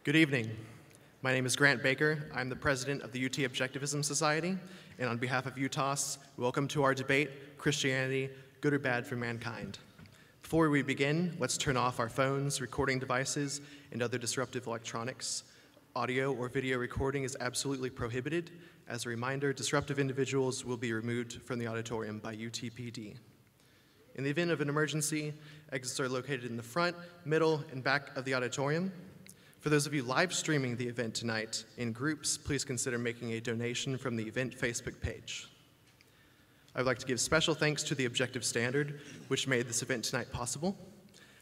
Good evening. My name is Grant Baker. I'm the president of the UT Objectivism Society, and on behalf of UTOS, welcome to our debate, Christianity, Good or Bad for Mankind. Before we begin, let's turn off our phones, recording devices, and other disruptive electronics. Audio or video recording is absolutely prohibited. As a reminder, disruptive individuals will be removed from the auditorium by UTPD. In the event of an emergency, exits are located in the front, middle, and back of the auditorium. For those of you live streaming the event tonight in groups, please consider making a donation from the event Facebook page. I would like to give special thanks to the Objective Standard, which made this event tonight possible.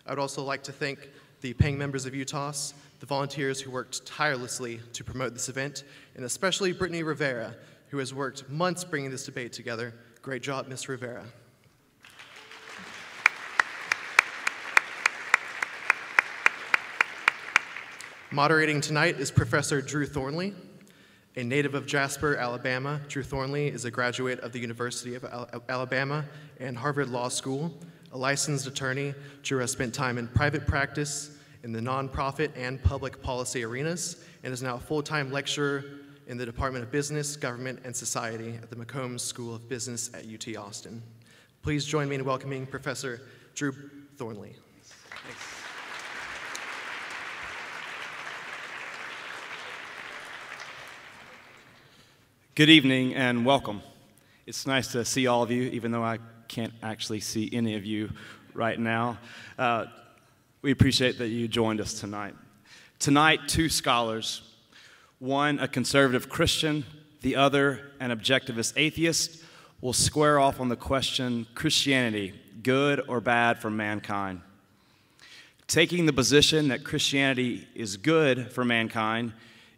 I would also like to thank the paying members of UTOS, the volunteers who worked tirelessly to promote this event, and especially Brittany Rivera, who has worked months bringing this debate together. Great job, Ms. Rivera. Moderating tonight is Professor Drew Thornley. A native of Jasper, Alabama, Drew Thornley is a graduate of the University of Alabama and Harvard Law School. A licensed attorney, Drew has spent time in private practice in the nonprofit and public policy arenas and is now a full-time lecturer in the Department of Business, Government, and Society at the McCombs School of Business at UT Austin. Please join me in welcoming Professor Drew Thornley. Thanks. Good evening and welcome. It's nice to see all of you, even though I can't actually see any of you right now. We appreciate that you joined us tonight. Tonight, two scholars, one a conservative Christian, the other an objectivist atheist, will square off on the question, Christianity, good or bad for mankind? Taking the position that Christianity is good for mankind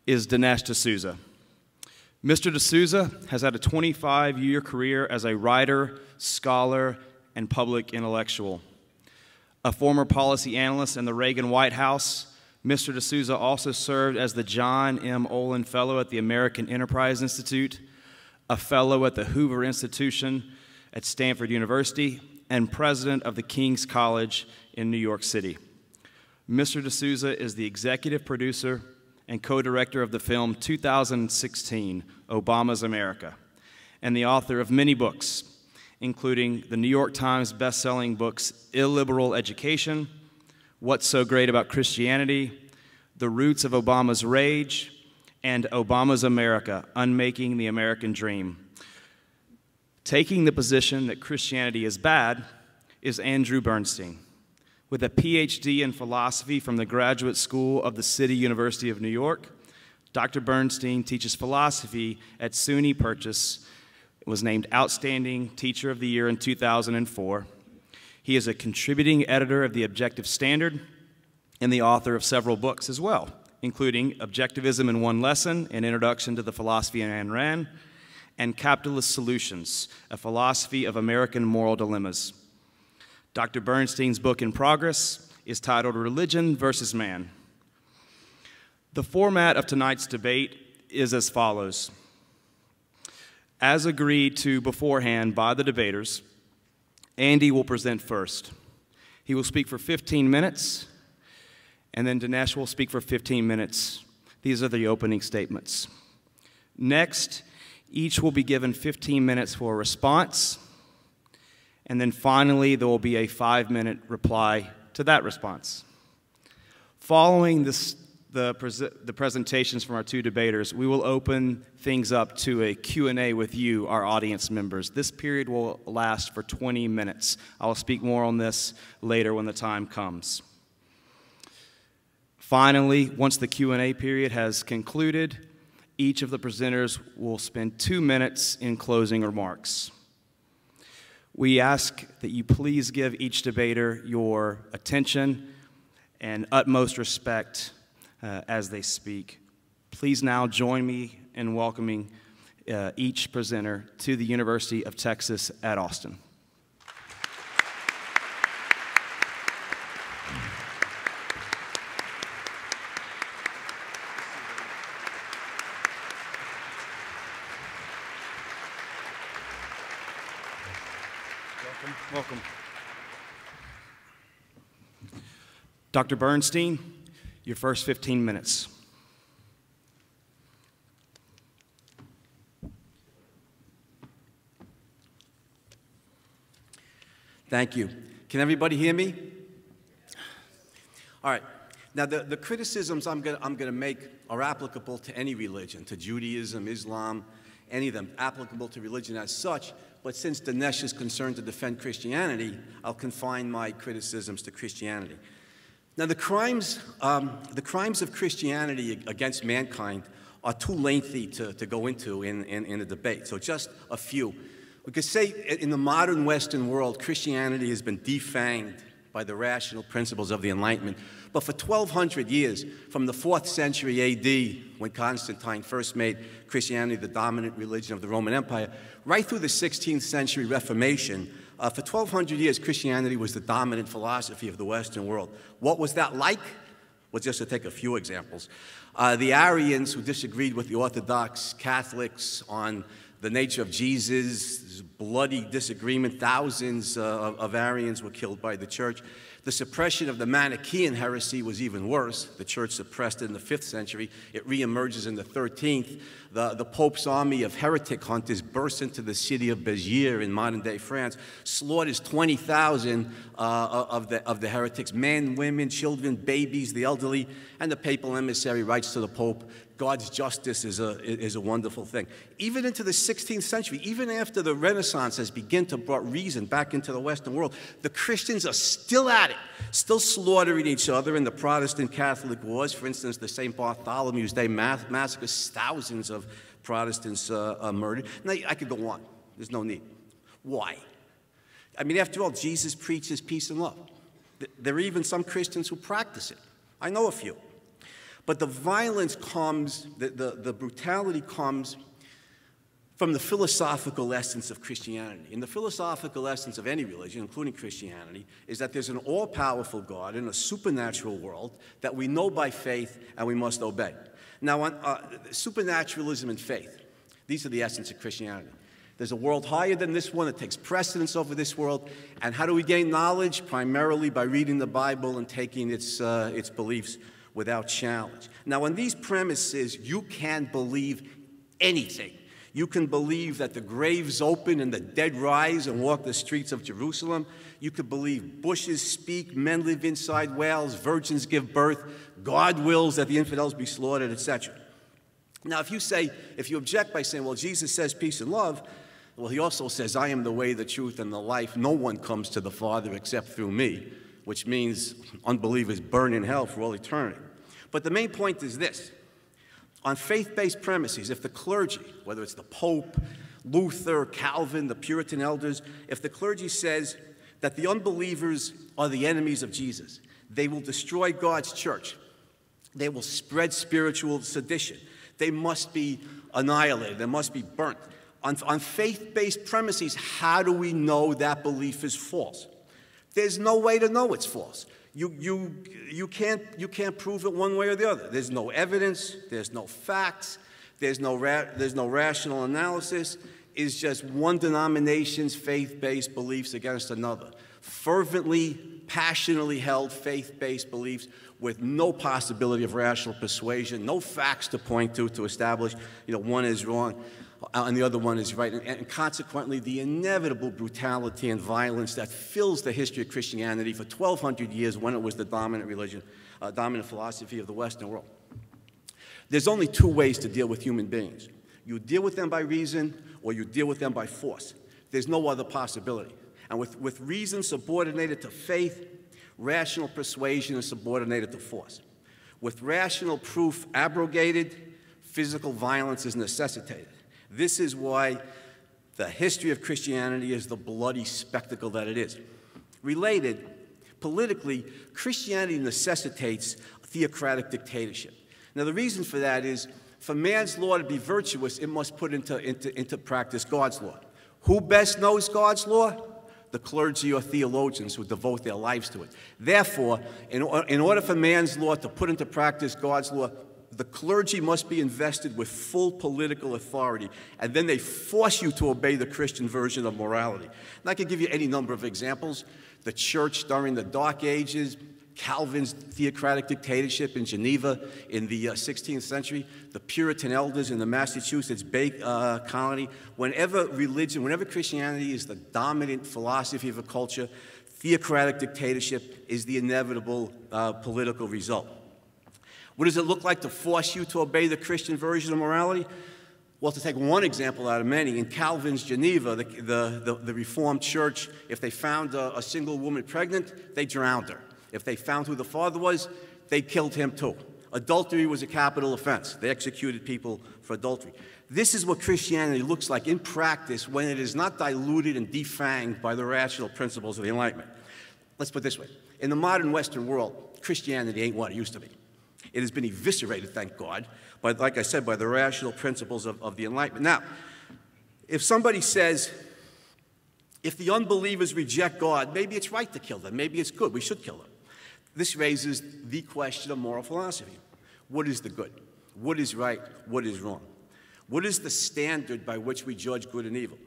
is Dinesh D'Souza. Mr. D'Souza has had a 25-year career as a writer, scholar, and public intellectual. A former policy analyst in the Reagan White House, Mr. D'Souza also served as the John M. Olin Fellow at the American Enterprise Institute, a fellow at the Hoover Institution at Stanford University, and president of the King's College in New York City. Mr. D'Souza is the executive producer and co-director of the film 2016, Obama's America, and the author of many books, including the New York Times best-selling books Illiberal Education, What's So Great About Christianity, The Roots of Obama's Rage, and Obama's America, Unmaking the American Dream. Taking the position that Christianity is bad is Andrew Bernstein. With a PhD in philosophy from the Graduate School of the City University of New York, Dr. Bernstein teaches philosophy at SUNY Purchase, was named Outstanding Teacher of the Year in 2004. He is a contributing editor of the Objective Standard and the author of several books as well, including Objectivism in One Lesson, An Introduction to the Philosophy of Ayn Rand, and Capitalist Solutions, A Philosophy of American Moral Dilemmas. Dr. Bernstein's book in progress is titled Religion versus Man. The format of tonight's debate is as follows. As agreed to beforehand by the debaters, Andy will present first. He will speak for 15 minutes, and then Dinesh will speak for 15 minutes. These are the opening statements. Next, each will be given 15 minutes for a response, and then finally, there will be a 5-minute reply to that response. Following the presentations from our two debaters, we will open things up to a Q&A with you, our audience members. This period will last for 20 minutes. I will speak more on this later when the time comes. Finally, once the Q&A period has concluded, each of the presenters will spend 2 minutes in closing remarks. We ask that you please give each debater your attention and utmost respect as they speak. Please now join me in welcoming each presenter to the University of Texas at Austin. Welcome. Dr. Bernstein, your first 15 minutes. Thank you. Can everybody hear me? All right. Now, the criticisms I'm going to make are applicable to any religion, to Judaism, Islam, any of them, applicable to religion as such. But since Dinesh is concerned to defend Christianity, I'll confine my criticisms to Christianity. Now, the crimes of Christianity against mankind are too lengthy to go into in a debate, so just a few. We could say in the modern Western world, Christianity has been defanged by the rational principles of the Enlightenment. But for 1,200 years, from the 4th century A.D., when Constantine first made Christianity the dominant religion of the Roman Empire, right through the 16th century Reformation, for 1,200 years, Christianity was the dominant philosophy of the Western world. What was that like? Well, just to take a few examples. The Arians, who disagreed with the Orthodox Catholics on the nature of Jesus, bloody disagreement, thousands of Arians were killed by the church. The suppression of the Manichaean heresy was even worse. The church suppressed it in the 5th century. It reemerges in the 13th. The Pope's army of heretic hunters bursts into the city of Béziers in modern-day France, slaughters 20,000 of the heretics, men, women, children, babies, the elderly, and the papal emissary writes to the Pope, God's justice is a wonderful thing. Even into the 16th century, even after the Renaissance has begun to brought reason back into the Western world, the Christians are still at it, still slaughtering each other in the Protestant Catholic wars. For instance, the St. Bartholomew's Day massacre, thousands of Protestants murdered. Now, I could go on. There's no need. Why? I mean, after all, Jesus preaches peace and love. There are even some Christians who practice it. I know a few. But the violence comes, the brutality comes from the philosophical essence of Christianity. And the philosophical essence of any religion, including Christianity, is that there's an all-powerful God in a supernatural world that we know by faith and we must obey. Now, supernaturalism and faith, these are the essence of Christianity. There's a world higher than this one that takes precedence over this world. And how do we gain knowledge? Primarily by reading the Bible and taking its beliefs without challenge. Now, on these premises, you can believe anything. You can believe that the graves open and the dead rise and walk the streets of Jerusalem. You could believe bushes speak, men live inside whales, virgins give birth, God wills that the infidels be slaughtered, etc. Now, if you object by saying, well, Jesus says peace and love, well, he also says, I am the way, the truth, and the life. No one comes to the Father except through me, which means unbelievers burn in hell for all eternity. But the main point is this. On faith-based premises, if the clergy, whether it's the Pope, Luther, Calvin, the Puritan elders, if the clergy says that the unbelievers are the enemies of Jesus, they will destroy God's church, they will spread spiritual sedition, they must be annihilated, they must be burnt. On faith-based premises, how do we know that belief is false? There's no way to know it's false. You can't prove it one way or the other. There's no evidence. There's no facts. There's no rational analysis. It's just one denomination's faith-based beliefs against another. Fervently, passionately held faith-based beliefs with no possibility of rational persuasion, no facts to point to establish, one is wrong and the other one is right. And consequently, the inevitable brutality and violence that fills the history of Christianity for 1,200 years when it was the dominant religion, dominant philosophy of the Western world. There's only two ways to deal with human beings. You deal with them by reason or you deal with them by force. There's no other possibility. And with reason subordinated to faith, rational persuasion is subordinated to force. With rational proof abrogated, physical violence is necessitated. This is why the history of Christianity is the bloody spectacle that it is. Related, politically, Christianity necessitates theocratic dictatorship. Now, the reason for that is, for man's law to be virtuous, it must put into practice God's law. Who best knows God's law? The clergy or theologians who devote their lives to it. Therefore, in order for man's law to put into practice God's law, the clergy must be invested with full political authority, and then they force you to obey the Christian version of morality. And I could give you any number of examples. The church during the Dark Ages Calvin's theocratic dictatorship in Geneva in the 16th century, the Puritan elders in the Massachusetts Bay Colony. Whenever Christianity is the dominant philosophy of a culture, theocratic dictatorship is the inevitable political result. What does it look like to force you to obey the Christian version of morality? Well, to take one example out of many, in Calvin's Geneva, the Reformed Church, if they found a single woman pregnant, they drowned her. If they found who the father was, they killed him too. Adultery was a capital offense. They executed people for adultery. This is what Christianity looks like in practice when it is not diluted and defanged by the rational principles of the Enlightenment. Let's put it this way. In the modern Western world, Christianity ain't what it used to be. It has been eviscerated, thank God, but like I said, by the rational principles of the Enlightenment. Now, if somebody says, if the unbelievers reject God, maybe it's right to kill them, maybe it's good, we should kill them. This raises the question of moral philosophy. What is the good? What is right? What is wrong? What is the standard by which we judge good and evil?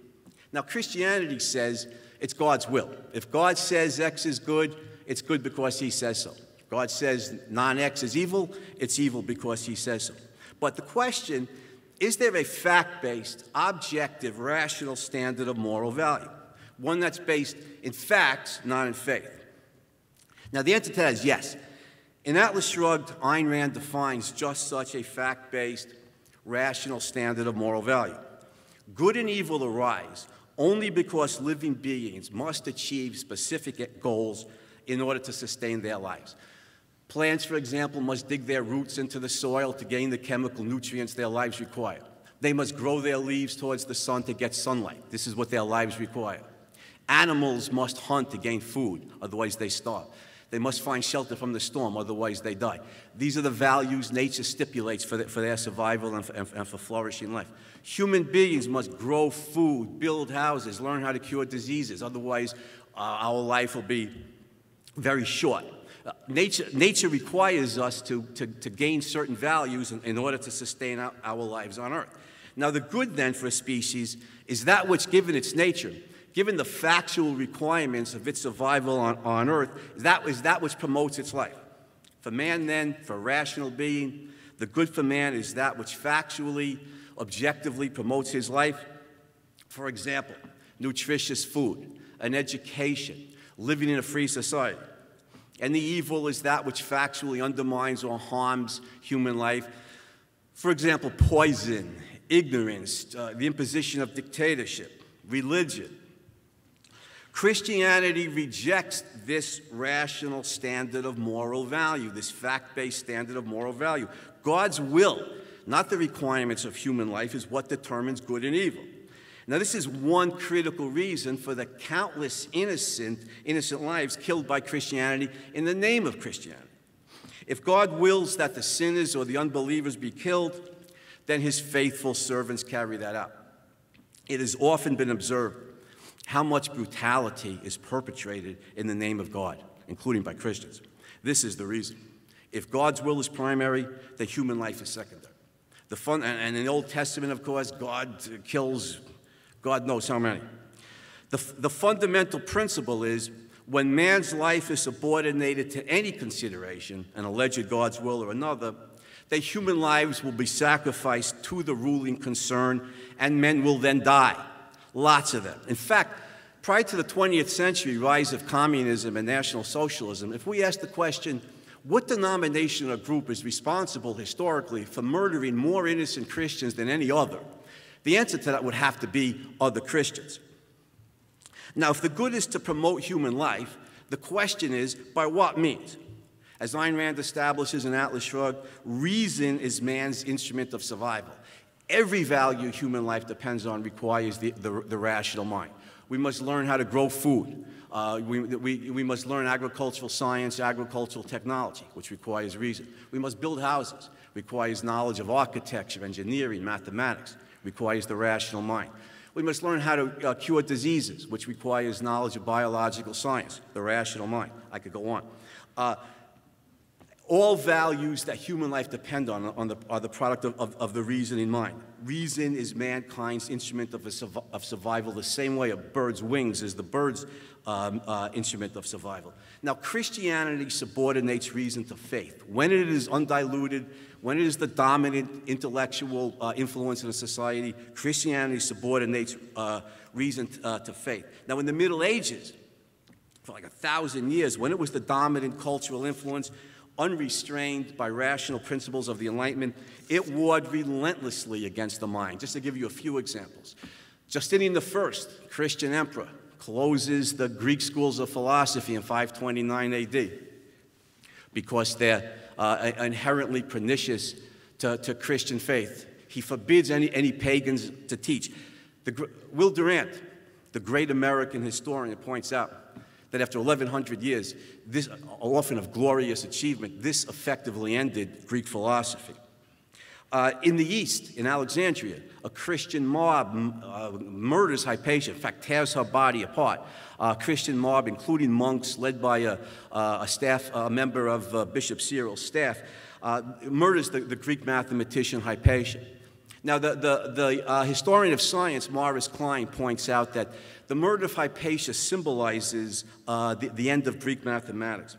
Now, Christianity says it's God's will. If God says X is good, it's good because he says so. If God says non-X is evil, it's evil because he says so. But the question, is there a fact-based, objective, rational standard of moral value? One that's based in facts, not in faith. Now, the answer to that is yes. In Atlas Shrugged, Ayn Rand defines just such a fact-based, rational standard of moral value. Good and evil arise only because living beings must achieve specific goals in order to sustain their lives. Plants, for example, must dig their roots into the soil to gain the chemical nutrients their lives require. They must grow their leaves towards the sun to get sunlight. This is what their lives require. Animals must hunt to gain food, otherwise they starve. They must find shelter from the storm, otherwise they die. These are the values nature stipulates for their survival and for flourishing life. Human beings must grow food, build houses, learn how to cure diseases, otherwise our life will be very short. Nature requires us to gain certain values in order to sustain our lives on Earth. Now, the good, then, for a species is that which, given its nature, given the factual requirements of its survival on Earth, is that which promotes its life. For man, then, for a rational being, the good for man is that which factually, objectively promotes his life. For example, nutritious food, an education, living in a free society. And the evil is that which factually undermines or harms human life. For example, poison, ignorance, the imposition of dictatorship, religion. Christianity rejects this rational standard of moral value, this fact-based standard of moral value. God's will, not the requirements of human life, is what determines good and evil. Now, this is one critical reason for the countless innocent lives killed by Christianity in the name of Christianity. If God wills that the sinners or the unbelievers be killed, then his faithful servants carry that out. It has often been observed how much brutality is perpetrated in the name of God, including by Christians. This is the reason. If God's will is primary, then human life is secondary. And in the Old Testament, of course, God kills God knows how many. The fundamental principle is when man's life is subordinated to any consideration, an alleged God's will or another, that human lives will be sacrificed to the ruling concern and men will then die. Lots of them. In fact, prior to the 20th century rise of communism and National Socialism, if we ask the question, what denomination or group is responsible historically for murdering more innocent Christians than any other? The answer to that would have to be other Christians. Now, if the good is to promote human life, the question is, by what means? As Ayn Rand establishes in Atlas Shrugged, reason is man's instrument of survival. Every value human life depends on requires the rational mind. We must learn how to grow food. We must learn agricultural science, agricultural technology, which requires reason. We must build houses, requires knowledge of architecture, engineering, mathematics, requires the rational mind. We must learn how to cure diseases, which requires knowledge of biological science, the rational mind. I could go on. All values that human life depend on are the product of the reasoning mind. Reason is mankind's instrument of survival, the same way a bird's wings is the bird's instrument of survival. Now, Christianity subordinates reason to faith. When it is undiluted, when it is the dominant intellectual influence in a society, Christianity subordinates reason to faith. Now, in the Middle Ages, for like 1,000 years, when it was the dominant cultural influence, unrestrained by rational principles of the Enlightenment, it warred relentlessly against the mind. Just to give you a few examples. Justinian I, Christian emperor, closes the Greek schools of philosophy in 529 AD because they're inherently pernicious to Christian faith. He forbids any pagans to teach. Will Durant, the great American historian, points out that after 1,100 years, this often of glorious achievement, this effectively ended Greek philosophy. In the East, in Alexandria, a Christian mob murders Hypatia, in fact, tears her body apart. A Christian mob, including monks, led by a member of Bishop Cyril's staff, murders the Greek mathematician Hypatia. Now, the historian of science, Maurice Klein, points out that the murder of Hypatia symbolizes the end of Greek mathematics.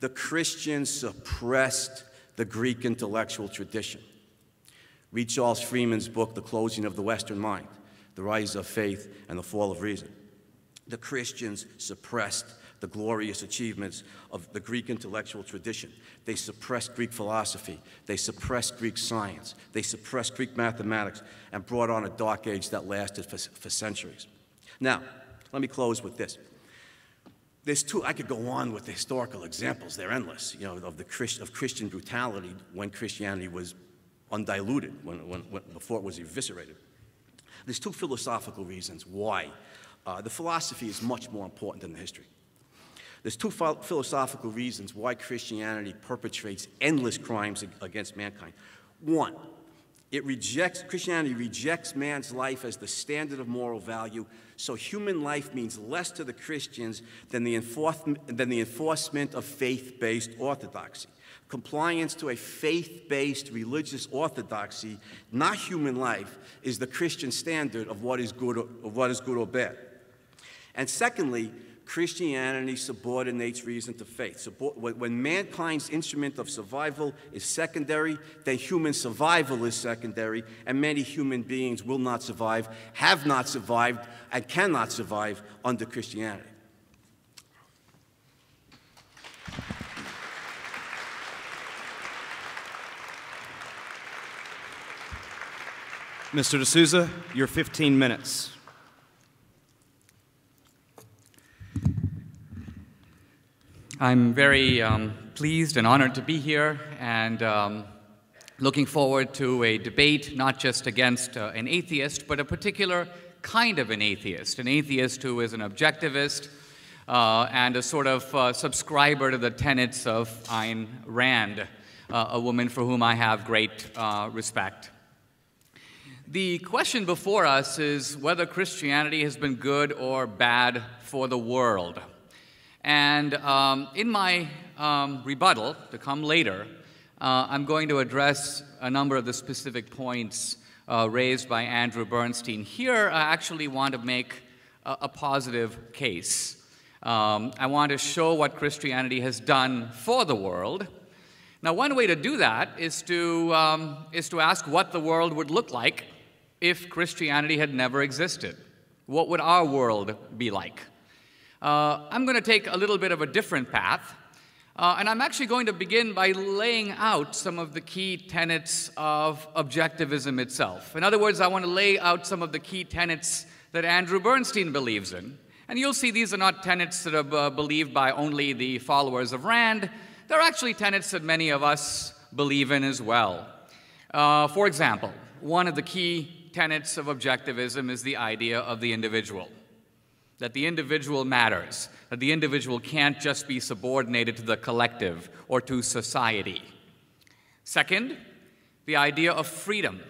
The Christians suppressed the Greek intellectual tradition. Read Charles Freeman's book, The Closing of the Western Mind, The Rise of Faith and the Fall of Reason. The Christians suppressed the glorious achievements of the Greek intellectual tradition. They suppressed Greek philosophy. They suppressed Greek science. They suppressed Greek mathematics and brought on a dark age that lasted for centuries. Now, let me close with this. I could go on with the historical examples. They're endless, of Christian brutality when Christianity was undiluted, before it was eviscerated. There's two philosophical reasons why. The philosophy is much more important than the history. There's two philosophical reasons why Christianity perpetrates endless crimes against mankind. One, Christianity rejects man's life as the standard of moral value, so human life means less to the Christians than the enforcement of faith-based orthodoxy. Compliance to a faith-based religious orthodoxy, not human life, is the Christian standard of what is good or bad. And secondly, Christianity subordinates reason to faith. When mankind's instrument of survival is secondary, then human survival is secondary, and many human beings will not survive, have not survived, and cannot survive under Christianity. Mr. D'Souza, your 15 minutes. I'm very pleased and honored to be here, and looking forward to a debate not just against an atheist, but a particular kind of an atheist who is an objectivist and a sort of subscriber to the tenets of Ayn Rand, a woman for whom I have great respect. The question before us is whether Christianity has been good or bad for the world. And in my rebuttal, to come later, I'm going to address a number of the specific points raised by Andrew Bernstein. Here, I actually want to make a positive case. I want to show what Christianity has done for the world. Now, one way to do that is to ask what the world would look like if Christianity had never existed. What would our world be like? I'm going to take a little bit of a different path, and I'm actually going to begin by laying out some of the key tenets of objectivism itself. In other words, I want to lay out some of the key tenets that Andrew Bernstein believes in. And you'll see these are not tenets that are believed by only the followers of Rand. They're actually tenets that many of us believe in as well. For example, one of the key tenets of objectivism is the idea of the individual. That the individual matters, that the individual can't just be subordinated to the collective or to society. Second, the idea of freedom,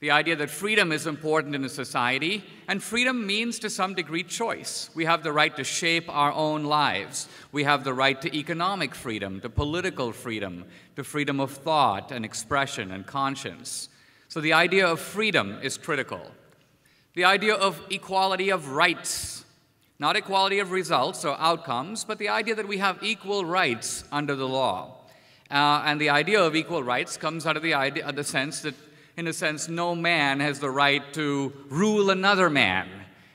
The idea that freedom is important in a society, and freedom means to some degree choice. We have the right to shape our own lives. We have the right to economic freedom, to political freedom, to freedom of thought and expression and conscience. So the idea of freedom is critical. The idea of equality of rights, not equality of results or outcomes, but the idea that we have equal rights under the law. And the idea of equal rights comes out of the sense that, in a sense, no man has the right to rule another man,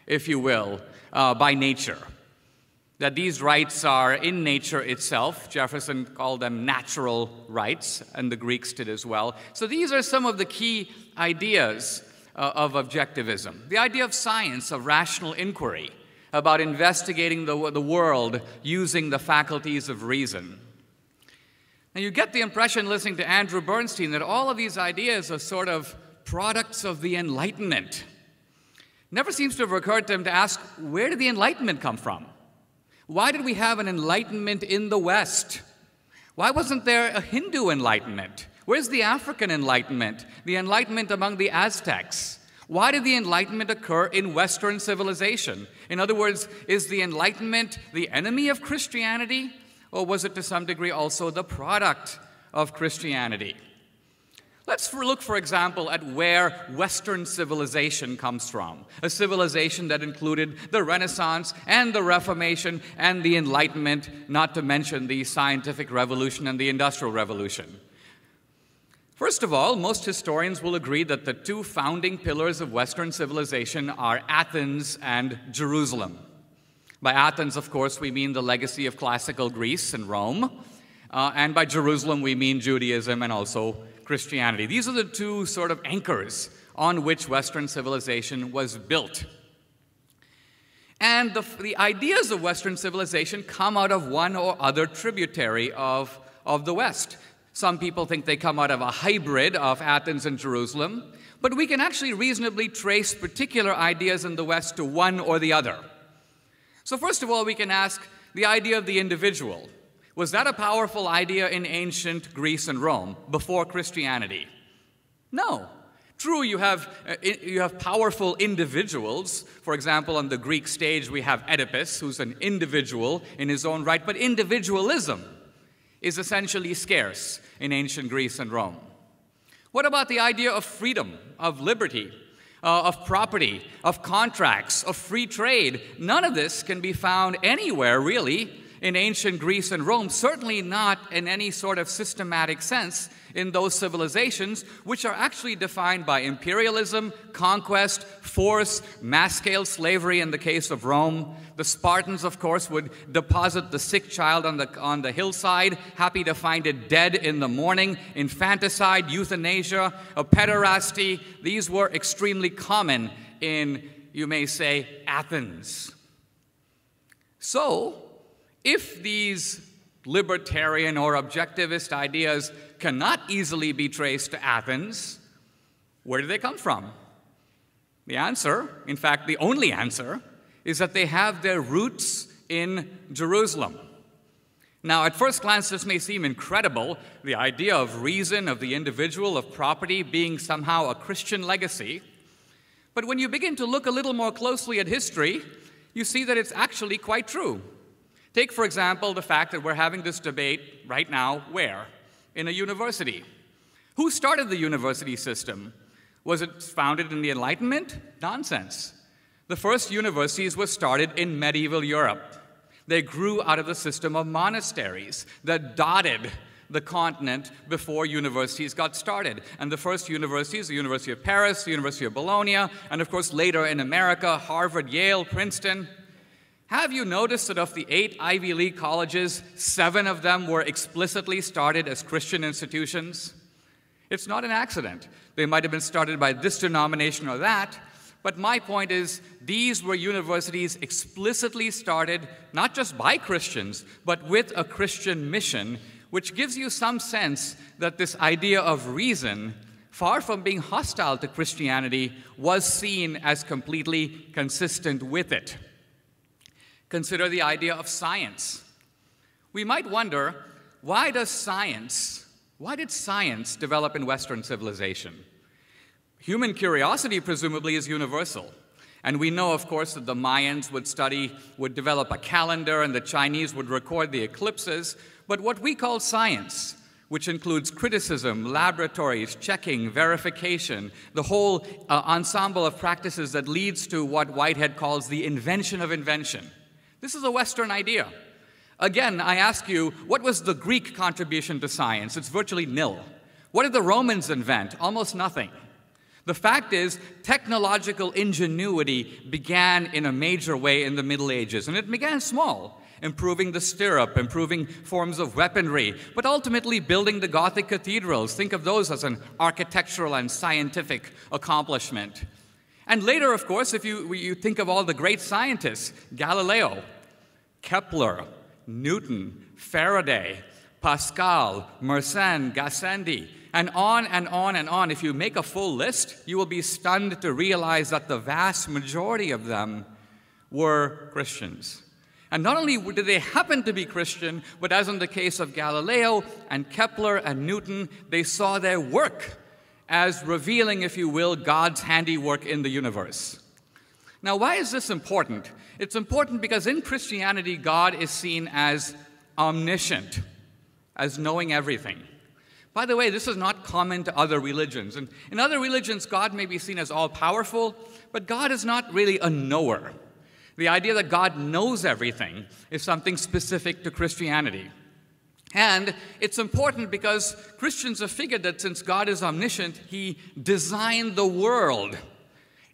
if you will, by nature. That these rights are in nature itself. Jefferson called them natural rights, and the Greeks did as well. So these are some of the key ideas of objectivism. The idea of science, of rational inquiry, about investigating the world using the faculties of reason. Now, you get the impression, listening to Andrew Bernstein, that all of these ideas are sort of products of the Enlightenment. Never seems to have occurred to him to ask, where did the Enlightenment come from? Why did we have an Enlightenment in the West? Why wasn't there a Hindu Enlightenment? Where's the African Enlightenment? The Enlightenment among the Aztecs? Why did the Enlightenment occur in Western civilization? In other words, is the Enlightenment the enemy of Christianity? Or was it to some degree also the product of Christianity? Let's look, for example, at where Western civilization comes from. A civilization that included the Renaissance and the Reformation and the Enlightenment, not to mention the scientific revolution and the Industrial Revolution. First of all, most historians will agree that the two founding pillars of Western civilization are Athens and Jerusalem. By Athens, of course, we mean the legacy of classical Greece and Rome. And by Jerusalem, we mean Judaism and also Christianity. These are the two sort of anchors on which Western civilization was built. And the ideas of Western civilization come out of one or other tributary of the West. Some people think they come out of a hybrid of Athens and Jerusalem, but we can actually reasonably trace particular ideas in the West to one or the other. So first of all, we can ask the idea of the individual. Was that a powerful idea in ancient Greece and Rome before Christianity? No. True, you have powerful individuals. For example, on the Greek stage, we have Oedipus, who's an individual in his own right, but individualism is essentially scarce in ancient Greece and Rome. What about the idea of freedom, of liberty, of property, of contracts, of free trade? None of this can be found anywhere, really, in ancient Greece and Rome, certainly not in any sort of systematic sense in those civilizations, which are actually defined by imperialism, conquest, force, mass-scale slavery in the case of Rome. The Spartans, of course, would deposit the sick child on the hillside, happy to find it dead in the morning. Infanticide, euthanasia, pederasty, these were extremely common in, you may say, Athens. So, if these libertarian or objectivist ideas cannot easily be traced to Athens, where do they come from? The answer, in fact, the only answer, is that they have their roots in Jerusalem. Now, at first glance, this may seem incredible, the idea of reason, of the individual, of property being somehow a Christian legacy. But when you begin to look a little more closely at history, you see that it's actually quite true. Take, for example, the fact that we're having this debate right now, where? In a university. Who started the university system? Was it founded in the Enlightenment? Nonsense. The first universities were started in medieval Europe. They grew out of the system of monasteries that dotted the continent before universities got started. And the first universities, the University of Paris, the University of Bologna, and of course later in America, Harvard, Yale, Princeton. Have you noticed that of the 8 Ivy League colleges, 7 of them were explicitly started as Christian institutions? It's not an accident. They might have been started by this denomination or that, but my point is these were universities explicitly started not just by Christians, but with a Christian mission, which gives you some sense that this idea of reason, far from being hostile to Christianity, was seen as completely consistent with it. Consider the idea of science. We might wonder, why did science develop in Western civilization? Human curiosity, presumably, is universal. And we know, of course, that the Mayans would develop a calendar, and the Chinese would record the eclipses. But what we call science, which includes criticism, laboratories, checking, verification, the whole ensemble of practices that leads to what Whitehead calls the invention of invention. This is a Western idea. Again, I ask you, what was the Greek contribution to science? It's virtually nil. What did the Romans invent? Almost nothing. The fact is, technological ingenuity began in a major way in the Middle Ages, and it began small, improving the stirrup, improving forms of weaponry, but ultimately building the Gothic cathedrals. Think of those as an architectural and scientific accomplishment. And later, of course, if you think of all the great scientists, Galileo, Kepler, Newton, Faraday, Pascal, Mersenne, Gassendi, and on and on and on. If you make a full list, you will be stunned to realize that the vast majority of them were Christians. And not only did they happen to be Christian, but as in the case of Galileo and Kepler and Newton, they saw their work as revealing, if you will, God's handiwork in the universe. Now, why is this important? It's important because in Christianity, God is seen as omniscient, as knowing everything. By the way, this is not common to other religions. And in other religions, God may be seen as all-powerful, but God is not really a knower. The idea that God knows everything is something specific to Christianity. And it's important because Christians have figured that since God is omniscient, He designed the world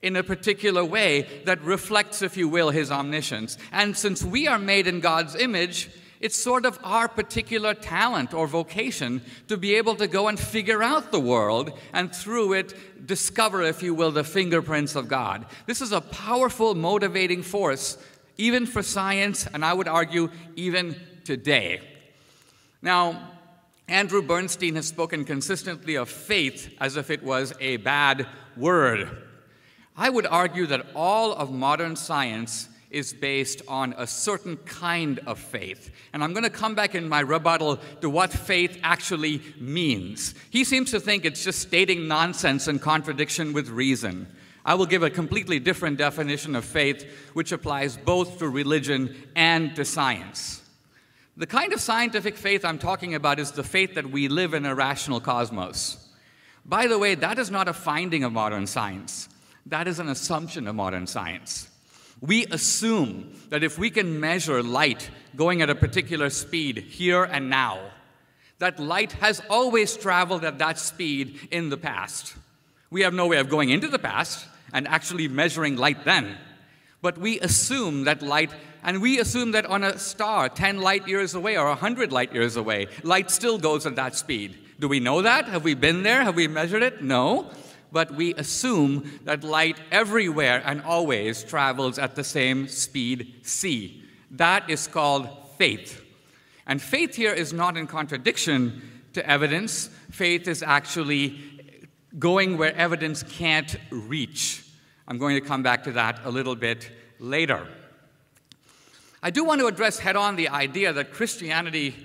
in a particular way that reflects, if you will, His omniscience. And since we are made in God's image, it's sort of our particular talent or vocation to be able to go and figure out the world and through it discover, if you will, the fingerprints of God. This is a powerful motivating force, even for science, and I would argue even today. Now, Andrew Bernstein has spoken consistently of faith as if it was a bad word. I would argue that all of modern science is based on a certain kind of faith. And I'm going to come back in my rebuttal to what faith actually means. He seems to think it's just stating nonsense in contradiction with reason. I will give a completely different definition of faith, which applies both to religion and to science. The kind of scientific faith I'm talking about is the faith that we live in a rational cosmos. By the way, that is not a finding of modern science. That is an assumption of modern science. We assume that if we can measure light going at a particular speed here and now, that light has always traveled at that speed in the past. We have no way of going into the past and actually measuring light then. But we assume that light, and we assume that on a star 10 light years away or 100 light years away, light still goes at that speed. Do we know that? Have we been there? Have we measured it? No. But we assume that light everywhere and always travels at the same speed, c. That is called faith. And faith here is not in contradiction to evidence. Faith is actually going where evidence can't reach. I'm going to come back to that a little bit later. I do want to address head-on the idea that Christianity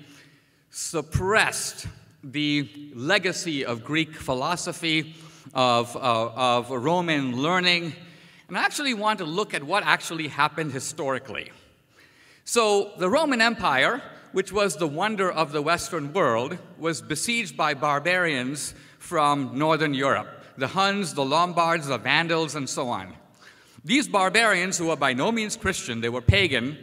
suppressed the legacy of Greek philosophy, of Roman learning, and I actually want to look at what actually happened historically. So the Roman Empire, which was the wonder of the Western world, was besieged by barbarians from Northern Europe, the Huns, the Lombards, the Vandals, and so on. These barbarians, who were by no means Christian, they were pagan,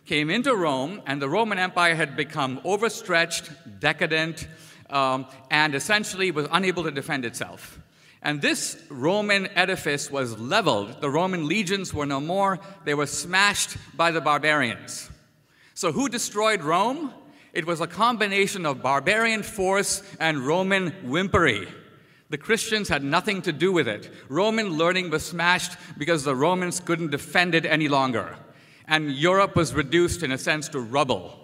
came into Rome, and the Roman Empire had become overstretched, decadent, and essentially was unable to defend itself. And this Roman edifice was leveled. The Roman legions were no more. They were smashed by the barbarians. So who destroyed Rome? It was a combination of barbarian force and Roman whimpery. The Christians had nothing to do with it. Roman learning was smashed because the Romans couldn't defend it any longer. And Europe was reduced, in a sense, to rubble.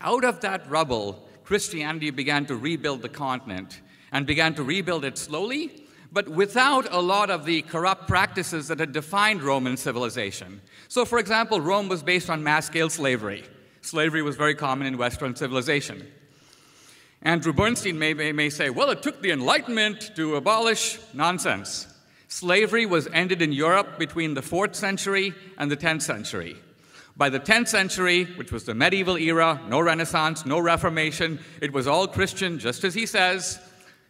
Out of that rubble, Christianity began to rebuild the continent, and began to rebuild it slowly, but without a lot of the corrupt practices that had defined Roman civilization. So, for example, Rome was based on mass-scale slavery. Slavery was very common in Western civilization. Andrew Bernstein may say, well, it took the Enlightenment to abolish. Nonsense. Slavery was ended in Europe between the 4th century and the 10th century. By the 10th century, which was the medieval era, no Renaissance, no Reformation, it was all Christian, just as he says.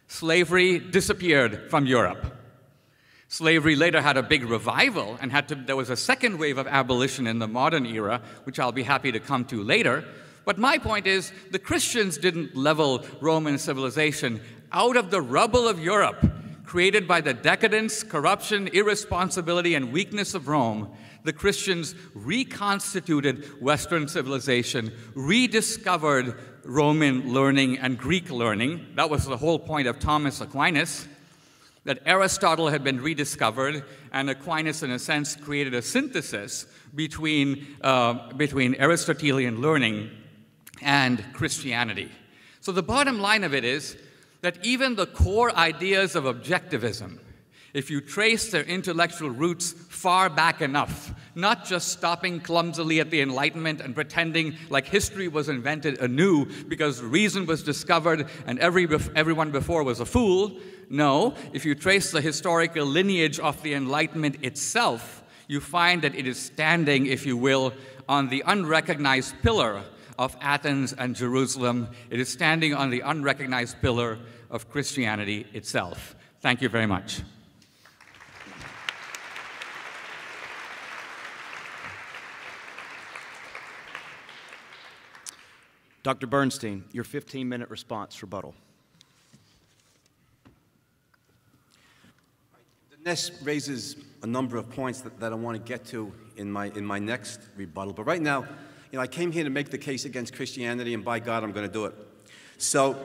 Slavery disappeared from Europe. Slavery later had a big revival, and there was a second wave of abolition in the modern era, which I'll be happy to come to later. But my point is, the Christians didn't level Roman civilization out of the rubble of Europe, created by the decadence, corruption, irresponsibility, and weakness of Rome. The Christians reconstituted Western civilization, rediscovered Roman learning and Greek learning. That was the whole point of Thomas Aquinas, that Aristotle had been rediscovered, and Aquinas, in a sense, created a synthesis between Aristotelian learning and Christianity. So the bottom line of it is that even the core ideas of objectivism, if you trace their intellectual roots far back enough, not just stopping clumsily at the Enlightenment and pretending like history was invented anew because reason was discovered and everyone before was a fool. No, if you trace the historical lineage of the Enlightenment itself, you find that it is standing, if you will, on the unrecognized pillar of Athens and Jerusalem. It is standing on the unrecognized pillar of Christianity itself. Thank you very much. Dr. Bernstein, your 15-minute response rebuttal. Dinesh raises a number of points that I want to get to in my next rebuttal. But right now, I came here to make the case against Christianity, and by God, I'm going to do it. So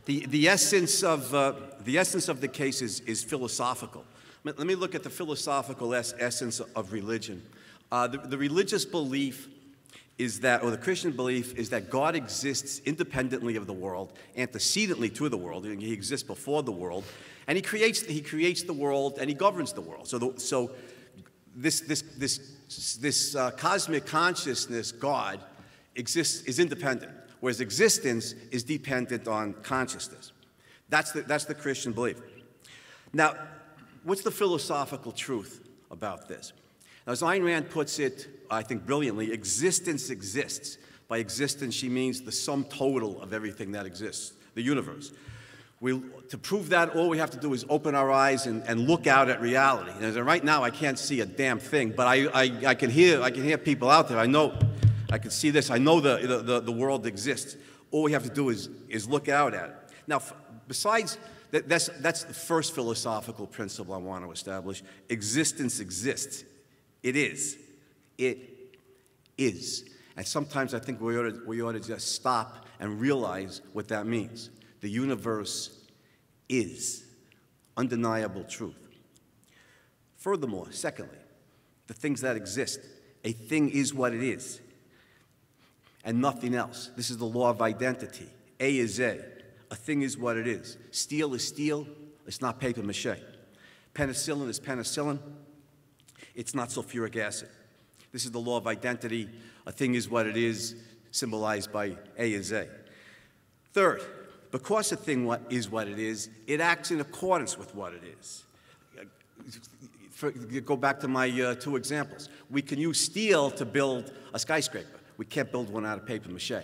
the essence of the case is philosophical. Let me look at the philosophical essence of religion. The religious belief is that, or the Christian belief is that God exists independently of the world, antecedently to the world. He exists before the world, and he creates the world and he governs the world. So this cosmic consciousness, God, is independent, whereas existence is dependent on consciousness. That's the Christian belief. Now, what's the philosophical truth about this? Now, as Ayn Rand puts it, I think brilliantly, existence exists. By existence, she means the sum total of everything that exists, the universe. To prove that, all we have to do is open our eyes and look out at reality. And right now, I can't see a damn thing, but I can hear people out there. I can see this. I know the world exists. All we have to do is look out at it. Now, besides that's the first philosophical principle I want to establish. Existence exists. It is. It is. And sometimes I think we ought to just stop and realize what that means. The universe is. Undeniable truth. Furthermore, secondly, the things that exist. A thing is what it is, and nothing else. This is the law of identity. A is A. A thing is what it is. Steel is steel. It's not paper mache. Penicillin is penicillin. It's not sulfuric acid. This is the law of identity. A thing is what it is, symbolized by A is A. Third, because a thing is what it is, it acts in accordance with what it is. Go back to my two examples. We can use steel to build a skyscraper. We can't build one out of paper mache.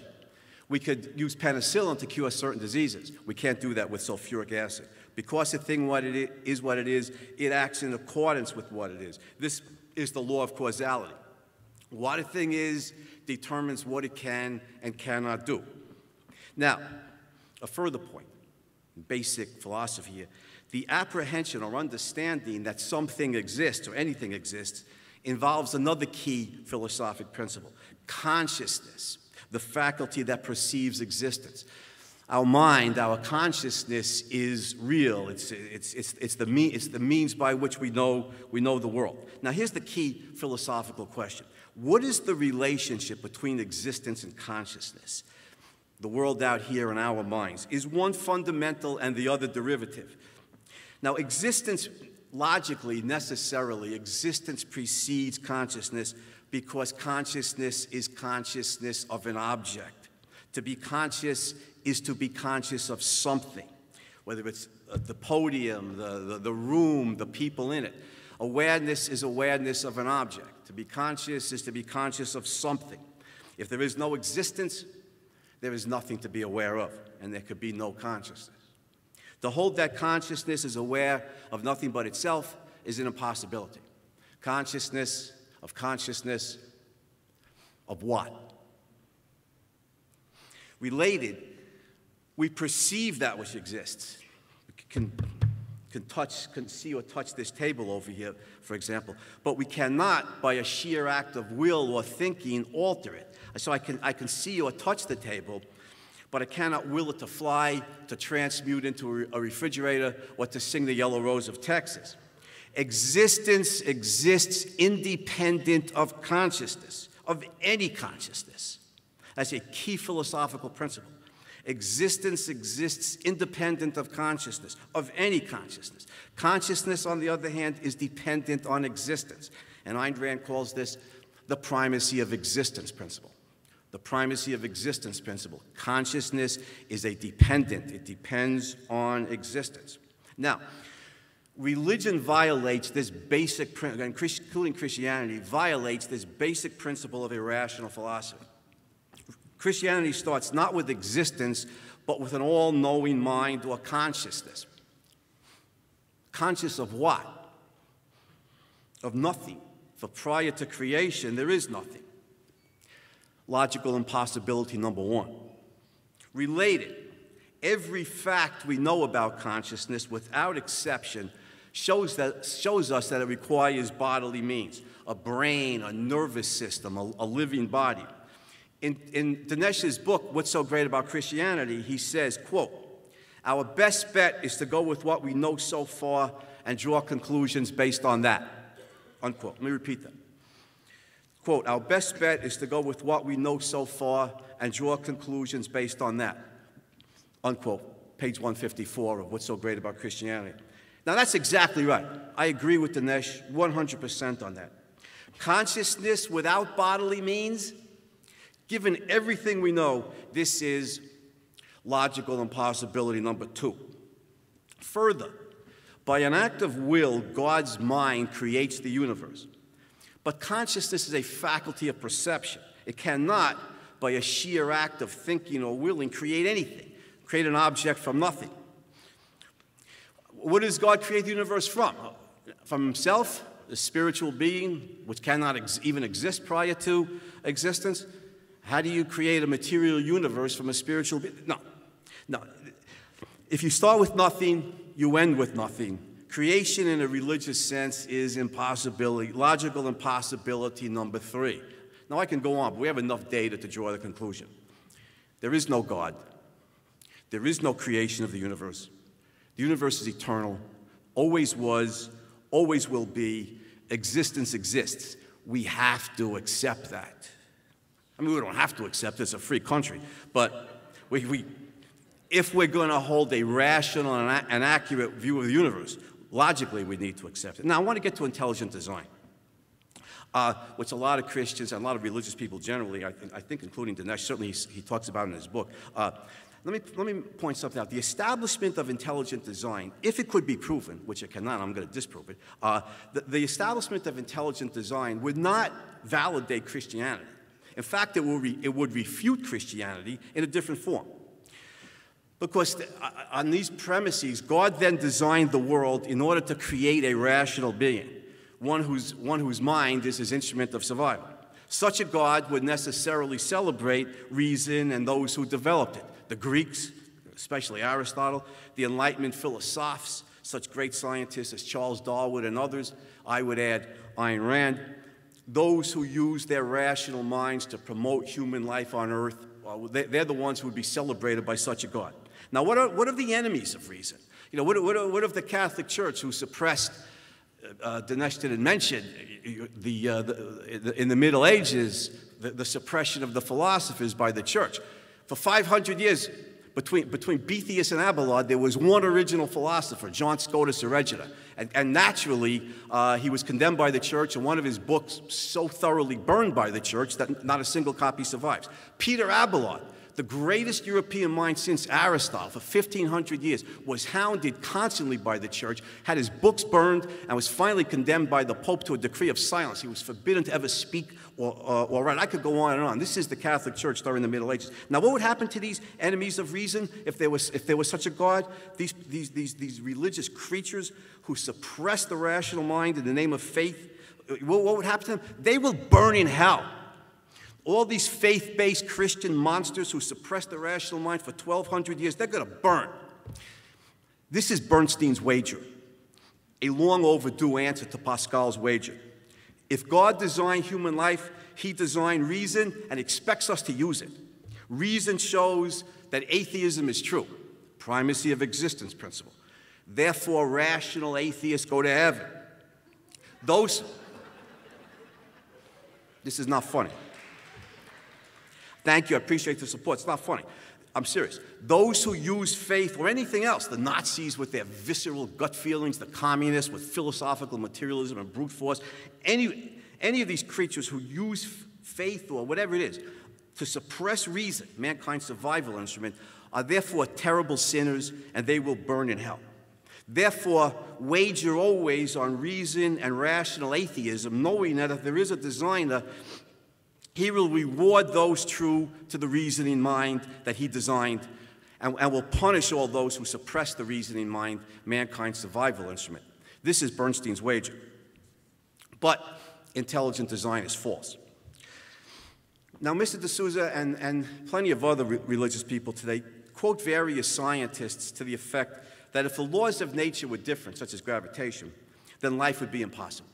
We could use penicillin to cure certain diseases. We can't do that with sulfuric acid. Because a thing what it is, it acts in accordance with what it is. This is the law of causality. What a thing is determines what it can and cannot do. Now, a further point, basic philosophy here. The apprehension or understanding that something exists or anything exists involves another key philosophic principle, consciousness, the faculty that perceives existence. Our mind, our consciousness is real. It's the means by which we know the world. Now, here's the key philosophical question. What is the relationship between existence and consciousness? The world out here in our minds. Is one fundamental and the other derivative? Now, existence, logically, necessarily, existence precedes consciousness because consciousness is consciousness of an object. To be conscious is to be conscious of something, whether it's the podium, the room, the people in it. Awareness is awareness of an object. To be conscious is to be conscious of something. If there is no existence, there is nothing to be aware of, and there could be no consciousness. To hold that consciousness is aware of nothing but itself is an impossibility. Consciousness of what? Related, we perceive that which exists. We can see or touch this table over here, for example, but we cannot, by a sheer act of will or thinking, alter it. So I can see or touch the table, but I cannot will it to fly, to transmute into a refrigerator, or to sing the Yellow Rose of Texas. Existence exists independent of consciousness, of any consciousness. That's a key philosophical principle. Existence exists independent of consciousness, of any consciousness. Consciousness, on the other hand, is dependent on existence. And Ayn Rand calls this the primacy of existence principle. The primacy of existence principle. Consciousness is a dependent. It depends on existence. Now, religion violates this basic principle, including Christianity, violates this basic principle of irrational philosophy. Christianity starts not with existence, but with an all-knowing mind or consciousness. Conscious of what? Of nothing. For prior to creation, there is nothing. Logical impossibility number one. Related, every fact we know about consciousness, without exception, shows us that it requires bodily means, a brain, a nervous system, a living body. In Dinesh's book, What's So Great About Christianity, he says, quote, "Our best bet is to go with what we know so far and draw conclusions based on that," unquote. Let me repeat that. Quote, "Our best bet is to go with what we know so far and draw conclusions based on that," unquote. Page 154 of What's So Great About Christianity. Now, that's exactly right. I agree with Dinesh 100% on that. Consciousness without bodily means, given everything we know, this is logical impossibility number two. Further, by an act of will, God's mind creates the universe. But consciousness is a faculty of perception. It cannot, by a sheer act of thinking or willing, create anything, create an object from nothing. What does God create the universe from? From himself, the spiritual being, which cannot even exist prior to existence? How do you create a material universe from a spiritual being? No. If you start with nothing, you end with nothing. Creation in a religious sense is impossibility, logical impossibility number three. Now I can go on, but we have enough data to draw the conclusion. There is no God. There is no creation of the universe. The universe is eternal, always was, always will be. Existence exists. We have to accept that. I mean, we don't have to accept it. It's a free country. But if we're going to hold a rational and accurate view of the universe, logically we need to accept it. Now, I want to get to intelligent design, which a lot of Christians and a lot of religious people generally, I think including Dinesh, certainly he talks about in his book. Let me point something out. The establishment of intelligent design, if it could be proven, which it cannot, I'm going to disprove it, the establishment of intelligent design would not validate Christianity. In fact, it would refute Christianity in a different form. Because on these premises, God then designed the world in order to create a rational being, one whose mind is his instrument of survival. Such a God would necessarily celebrate reason and those who developed it. The Greeks, especially Aristotle, the Enlightenment philosophers, such great scientists as Charles Darwin and others, I would add Ayn Rand, those who use their rational minds to promote human life on earth, they're the ones who would be celebrated by such a God. Now, what are the enemies of reason? You know, what of the Catholic Church, who suppressed, Dinesh didn't mention, in the Middle Ages, the suppression of the philosophers by the church. For 500 years, between Boethius and Abelard, there was one original philosopher, John Scotus Erigita. And naturally, he was condemned by the church, and one of his books so thoroughly burned by the church that not a single copy survives. Peter Abelard, the greatest European mind since Aristotle for 1,500 years, was hounded constantly by the church, had his books burned, and was finally condemned by the Pope to a decree of silence. He was forbidden to ever speak or write. I could go on and on. This is the Catholic Church during the Middle Ages. Now, what would happen to these enemies of reason if there was such a God? These religious creatures who suppress the rational mind in the name of faith, what would happen to them? They will burn in hell. All these faith-based Christian monsters who suppressed the rational mind for 1,200 years, they're going to burn. This is Bernstein's wager, a long overdue answer to Pascal's wager. If God designed human life, he designed reason and expects us to use it. Reason shows that atheism is true, primacy of existence principle. Therefore, rational atheists go to heaven. This is not funny. Thank you, I appreciate the support. It's not funny. I'm serious. Those who use faith or anything else, the Nazis with their visceral gut feelings, the communists with philosophical materialism and brute force, any of these creatures who use faith or whatever it is to suppress reason, mankind's survival instrument, are therefore terrible sinners, and they will burn in hell. Therefore, wager always on reason and rational atheism, knowing that if there is a designer, he will reward those true to the reasoning mind that he designed, and will punish all those who suppress the reasoning mind, mankind's survival instrument. This is Bernstein's wager. But intelligent design is false. Now, Mr. D'Souza and plenty of other religious people today quote various scientists to the effect that if the laws of nature were different, such as gravitation, then life would be impossible.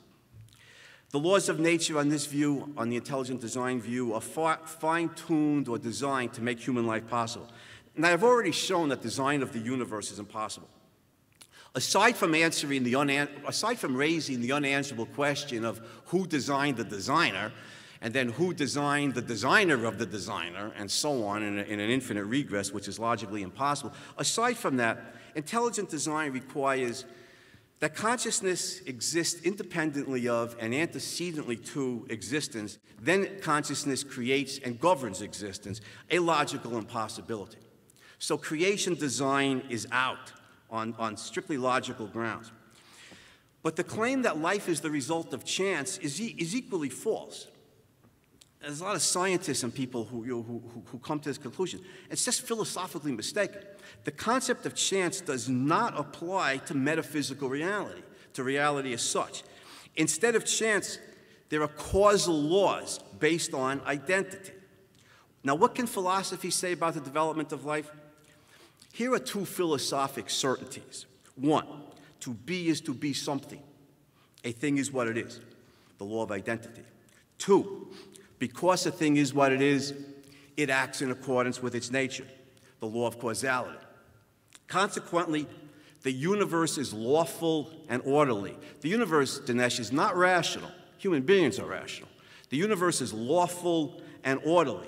The laws of nature on this view, on the intelligent design view, are fine-tuned or designed to make human life possible. And I've already shown that design of the universe is impossible. Aside from raising the unanswerable question of who designed the designer, and then who designed the designer of the designer, and so on in an infinite regress, which is logically impossible, aside from that, intelligent design requires that consciousness exists independently of and antecedently to existence, then consciousness creates and governs existence, a logical impossibility. So creation design is out on strictly logical grounds. But the claim that life is the result of chance is equally false. There's a lot of scientists and people who come to this conclusion. It's just philosophically mistaken. The concept of chance does not apply to metaphysical reality, to reality as such. Instead of chance, there are causal laws based on identity. Now, what can philosophy say about the development of life? Here are two philosophic certainties. One, to be is to be something. A thing is what it is, the law of identity. Two, because a thing is what it is, it acts in accordance with its nature, the law of causality. Consequently, the universe is lawful and orderly. The universe, Dinesh, is not rational. Human beings are rational. The universe is lawful and orderly.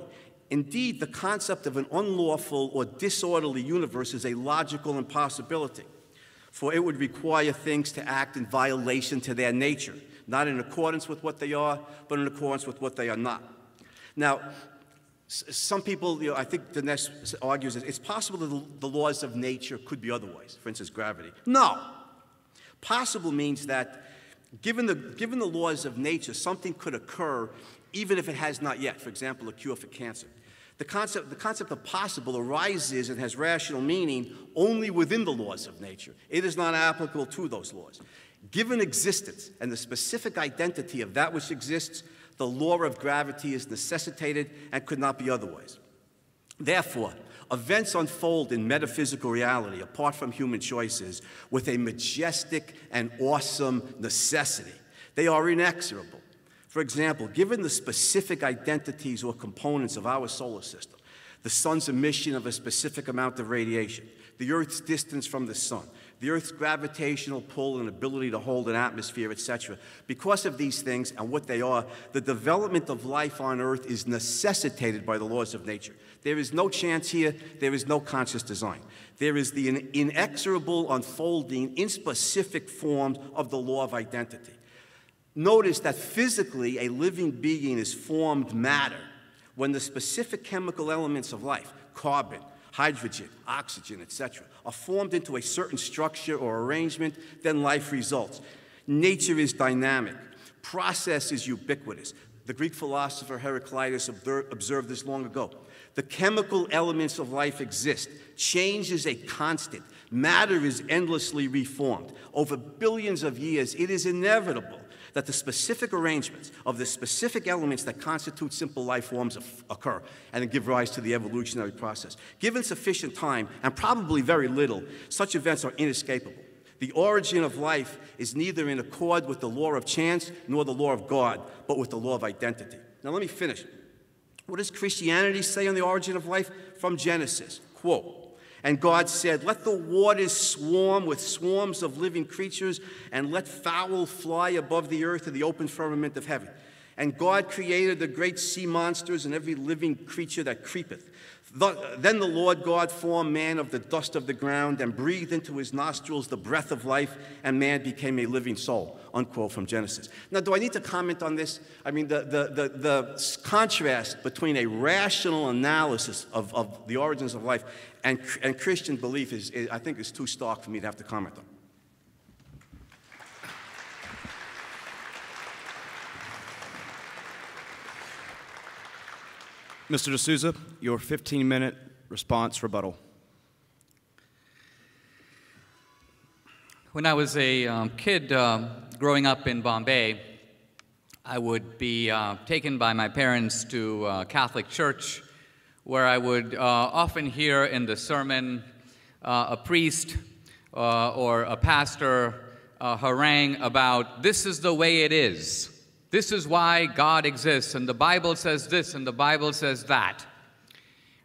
Indeed, the concept of an unlawful or disorderly universe is a logical impossibility, for it would require things to act in violation to their nature, not in accordance with what they are, but in accordance with what they are not. Now, some people, I think Dinesh argues that it's possible that the laws of nature could be otherwise, for instance, gravity. No. Possible means that given the laws of nature, something could occur even if it has not yet, for example, a cure for cancer. The concept of possible arises and has rational meaning only within the laws of nature. It is not applicable to those laws. Given existence and the specific identity of that which exists, the law of gravity is necessitated and could not be otherwise. Therefore, events unfold in metaphysical reality, apart from human choices, with a majestic and awesome necessity. They are inexorable. For example, given the specific identities or components of our solar system, the sun's emission of a specific amount of radiation, the Earth's distance from the sun, the Earth's gravitational pull and ability to hold an atmosphere, etc. Because of these things and what they are, the development of life on Earth is necessitated by the laws of nature. There is no chance here. There is no conscious design. There is the inexorable unfolding in specific forms of the law of identity. Notice that physically a living being is formed matter, when the specific chemical elements of life, carbon, hydrogen, oxygen, etc., are formed into a certain structure or arrangement, then life results. Nature is dynamic. Process is ubiquitous. The Greek philosopher Heraclitus observed this long ago. The chemical elements of life exist. Change is a constant. Matter is endlessly reformed. Over billions of years, it is inevitable that the specific arrangements of the specific elements that constitute simple life forms occur and give rise to the evolutionary process. Given sufficient time, and probably very little, such events are inescapable. The origin of life is neither in accord with the law of chance nor the law of God, but with the law of identity. Now let me finish. What does Christianity say on the origin of life? From Genesis, quote, "And God said, let the waters swarm with swarms of living creatures, and let fowl fly above the earth in the open firmament of heaven. And God created the great sea monsters and every living creature that creepeth. Then the Lord God formed man of the dust of the ground and breathed into his nostrils the breath of life, and man became a living soul," unquote, from Genesis. Now, do I need to comment on this? I mean, the contrast between a rational analysis of the origins of life and Christian belief I think is too stark for me to have to comment on. Mr. D'Souza, your 15-minute response rebuttal. When I was a kid growing up in Bombay, I would be taken by my parents to a Catholic church, where I would often hear in the sermon a priest or a pastor harangue about, this is the way it is. This is why God exists, and the Bible says this, and the Bible says that.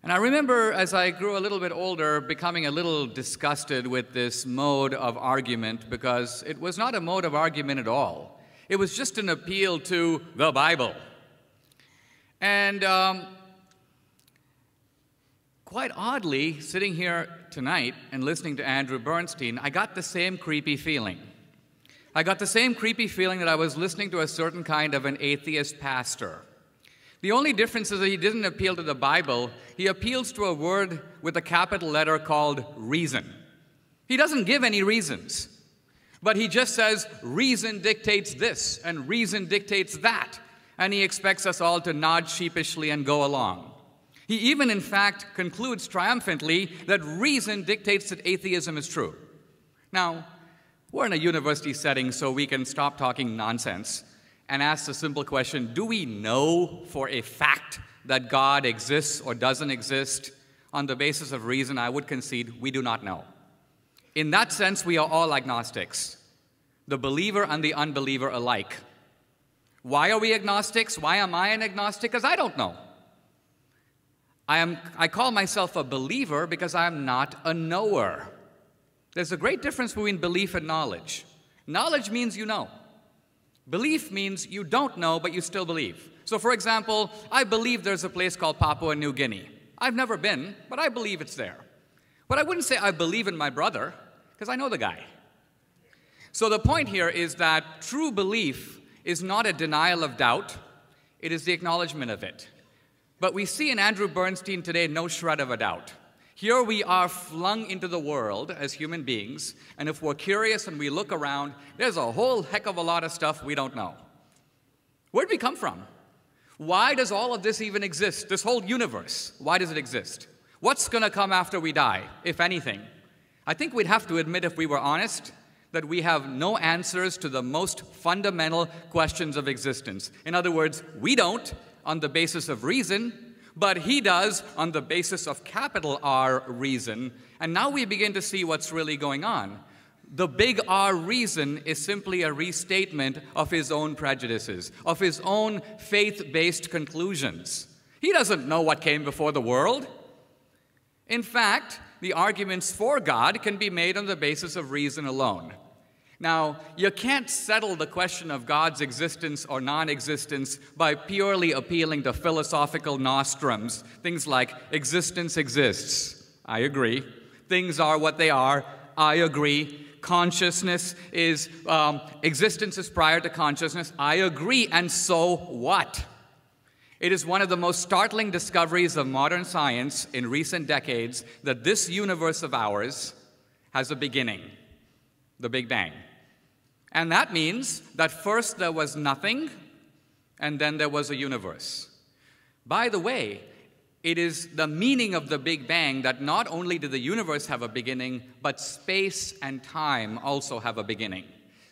And I remember, as I grew a little bit older, becoming a little disgusted with this mode of argument, because it was not a mode of argument at all. It was just an appeal to the Bible. And quite oddly, sitting here tonight and listening to Andrew Bernstein, I got the same creepy feeling. I got the same creepy feeling that I was listening to a certain kind of an atheist pastor. The only difference is that he didn't appeal to the Bible. He appeals to a word with a capital letter called reason. He doesn't give any reasons, but he just says reason dictates this and reason dictates that, and he expects us all to nod sheepishly and go along. He even, in fact, concludes triumphantly that reason dictates that atheism is true. Now, we're in a university setting, so we can stop talking nonsense and ask the simple question, do we know for a fact that God exists or doesn't exist? On the basis of reason, I would concede we do not know. In that sense, we are all agnostics, the believer and the unbeliever alike. Why are we agnostics? Why am I an agnostic? Because I don't know. I call myself a believer because I am not a knower. There's a great difference between belief and knowledge. Knowledge means you know. Belief means you don't know, but you still believe. So, for example, I believe there's a place called Papua New Guinea. I've never been, but I believe it's there. But I wouldn't say I believe in my brother, because I know the guy. So the point here is that true belief is not a denial of doubt. It is the acknowledgement of it. But we see in Andrew Bernstein today no shred of a doubt. Here we are flung into the world as human beings, and if we're curious and we look around, there's a whole heck of a lot of stuff we don't know. Where'd we come from? Why does all of this even exist? This whole universe, why does it exist? What's going to come after we die, if anything? I think we'd have to admit, if we were honest, that we have no answers to the most fundamental questions of existence. In other words, we don't on the basis of reason, but he does on the basis of capital R reason. And now we begin to see what's really going on. The big R reason is simply a restatement of his own prejudices, of his own faith-based conclusions. He doesn't know what came before the world. In fact, the arguments for God can be made on the basis of reason alone. Now, you can't settle the question of God's existence or non-existence by purely appealing to philosophical nostrums. Things like, existence exists. I agree. Things are what they are. I agree. Consciousness is, existence is prior to consciousness. I agree. And so what? It is one of the most startling discoveries of modern science in recent decades that this universe of ours has a beginning, the Big Bang. And that means that first there was nothing, and then there was a universe. By the way, it is the meaning of the Big Bang that not only did the universe have a beginning, but space and time also have a beginning.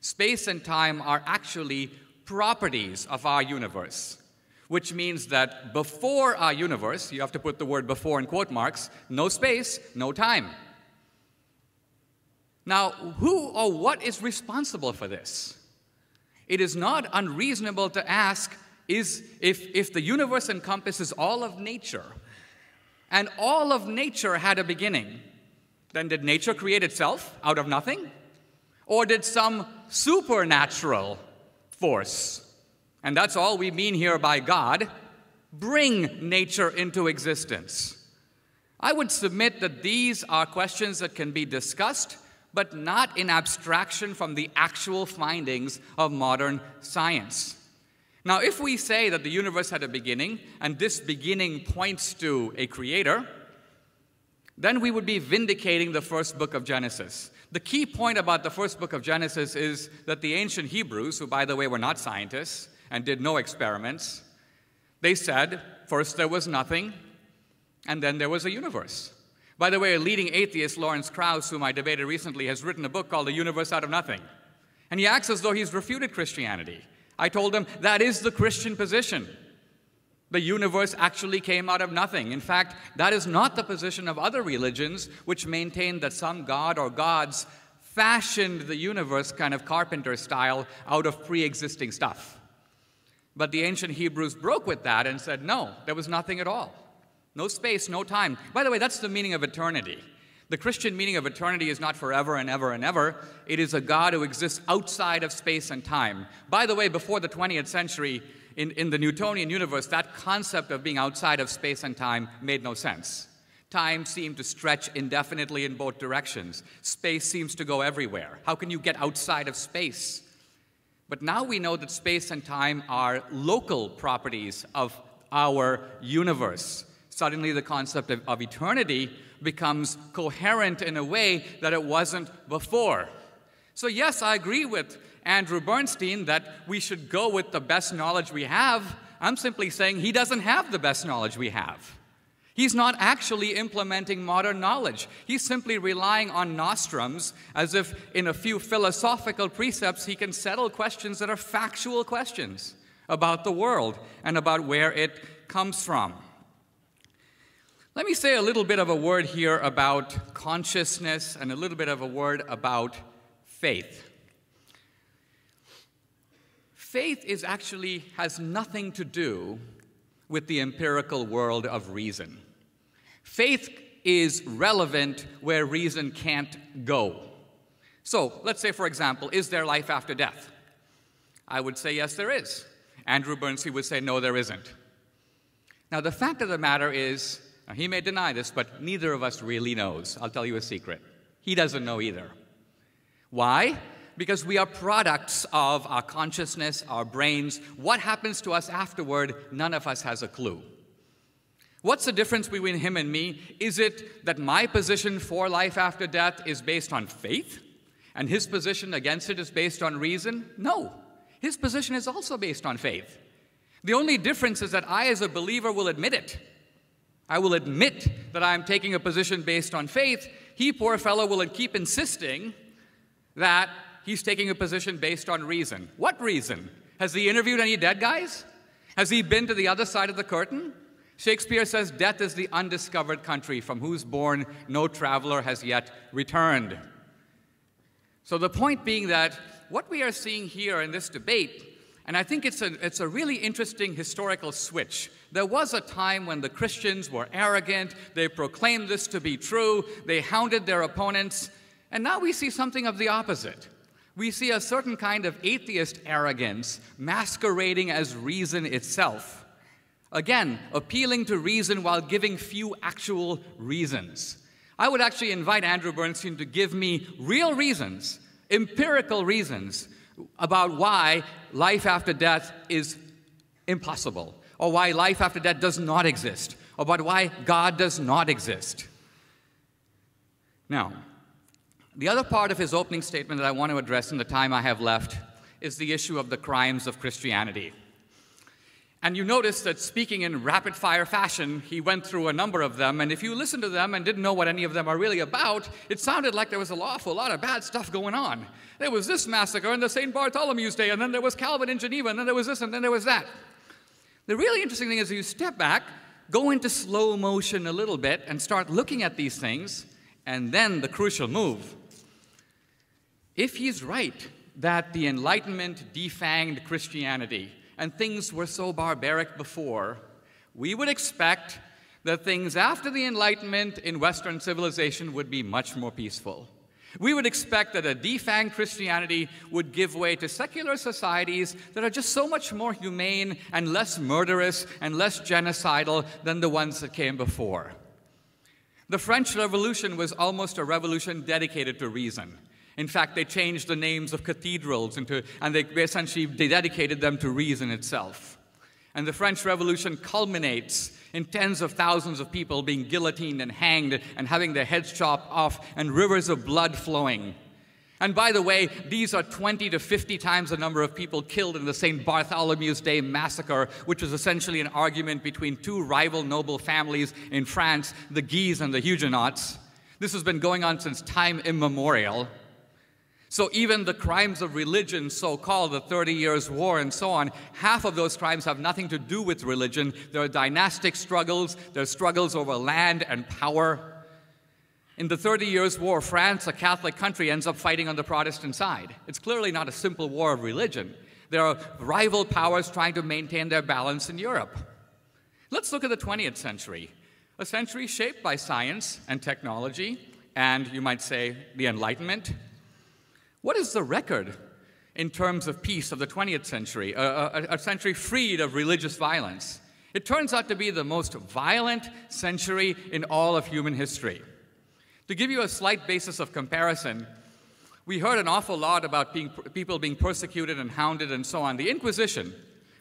Space and time are actually properties of our universe, which means that before our universe, you have to put the word before in quote marks, no space, no time. Now, who or what is responsible for this? It is not unreasonable to ask if the universe encompasses all of nature, and all of nature had a beginning, then did nature create itself out of nothing? Or did some supernatural force, and that's all we mean here by God, bring nature into existence? I would submit that these are questions that can be discussed, but not in abstraction from the actual findings of modern science. Now, if we say that the universe had a beginning, and this beginning points to a creator, then we would be vindicating the first book of Genesis. The key point about the first book of Genesis is that the ancient Hebrews, who, by the way, were not scientists and did no experiments, they said, first there was nothing, and then there was a universe. By the way, a leading atheist, Lawrence Krauss, whom I debated recently, has written a book called The Universe Out of Nothing. And he acts as though he's refuted Christianity. I told him that is the Christian position. The universe actually came out of nothing. In fact, that is not the position of other religions, which maintain that some god or gods fashioned the universe kind of carpenter style out of pre-existing stuff. But the ancient Hebrews broke with that and said, no, there was nothing at all. No space, no time. By the way, that's the meaning of eternity. The Christian meaning of eternity is not forever and ever and ever. It is a God who exists outside of space and time. By the way, before the 20th century, in the Newtonian universe, that concept of being outside of space and time made no sense. Time seemed to stretch indefinitely in both directions. Space seems to go everywhere. How can you get outside of space? But now we know that space and time are local properties of our universe. Suddenly the concept of eternity becomes coherent in a way that it wasn't before. So yes, I agree with Andrew Bernstein that we should go with the best knowledge we have. I'm simply saying he doesn't have the best knowledge we have. He's not actually implementing modern knowledge. He's simply relying on nostrums as if in a few philosophical precepts he can settle questions that are factual questions about the world and about where it comes from. Let me say a little bit of a word here about consciousness and a little bit of a word about faith. Faith has nothing to do with the empirical world of reason. Faith is relevant where reason can't go. So, let's say, for example, is there life after death? I would say yes, there is. Andrew Bernstein would say no, there isn't. Now, the fact of the matter is, now, he may deny this, but neither of us really knows. I'll tell you a secret. He doesn't know either. Why? Because we are products of our consciousness, our brains. What happens to us afterward, none of us has a clue. What's the difference between him and me? Is it that my position for life after death is based on faith, and his position against it is based on reason? No. His position is also based on faith. The only difference is that I, as a believer, will admit it. I will admit that I am taking a position based on faith. He, poor fellow, will keep insisting that he's taking a position based on reason. What reason? Has he interviewed any dead guys? Has he been to the other side of the curtain? Shakespeare says, death is the undiscovered country from whose bourne no traveler has yet returned. So the point being that what we are seeing here in this debate, and I think it's a really interesting historical switch. There was a time when the Christians were arrogant, they proclaimed this to be true, they hounded their opponents, and now we see something of the opposite. We see a certain kind of atheist arrogance masquerading as reason itself. Again, appealing to reason while giving few actual reasons. I would actually invite Andrew Bernstein to give me real reasons, empirical reasons, about why life after death is impossible. or why life after death does not exist, or about why God does not exist. Now, the other part of his opening statement that I want to address in the time I have left is the issue of the crimes of Christianity. And you notice that speaking in rapid-fire fashion, he went through a number of them, and if you listened to them and didn't know what any of them are really about, it sounded like there was an awful lot of bad stuff going on. There was this massacre on the St. Bartholomew's Day, and then there was Calvin in Geneva, and then there was this, and then there was that. The really interesting thing is you step back, go into slow motion a little bit, and start looking at these things, and then the crucial move. If he's right that the Enlightenment defanged Christianity, and things were so barbaric before, we would expect that things after the Enlightenment in Western civilization would be much more peaceful. We would expect that a defanged Christianity would give way to secular societies that are just so much more humane and less murderous and less genocidal than the ones that came before. The French Revolution was almost a revolution dedicated to reason. In fact, they changed the names of cathedrals and they essentially dedicated them to reason itself. And the French Revolution culminates in tens of thousands of people being guillotined and hanged and having their heads chopped off and rivers of blood flowing. And by the way, these are 20 to 50 times the number of people killed in the St. Bartholomew's Day massacre, which was essentially an argument between two rival noble families in France, the Guises and the Huguenots. This has been going on since time immemorial. So even the crimes of religion, so-called, the 30 Years' War and so on, half of those crimes have nothing to do with religion. There are dynastic struggles, there are struggles over land and power. In the 30 Years' War, France, a Catholic country, ends up fighting on the Protestant side. It's clearly not a simple war of religion. There are rival powers trying to maintain their balance in Europe. Let's look at the 20th century, a century shaped by science and technology, and you might say the Enlightenment. What is the record in terms of peace of the 20th century, a century freed of religious violence? It turns out to be the most violent century in all of human history. To give you a slight basis of comparison, we heard an awful lot about people being persecuted and hounded and so on. The Inquisition,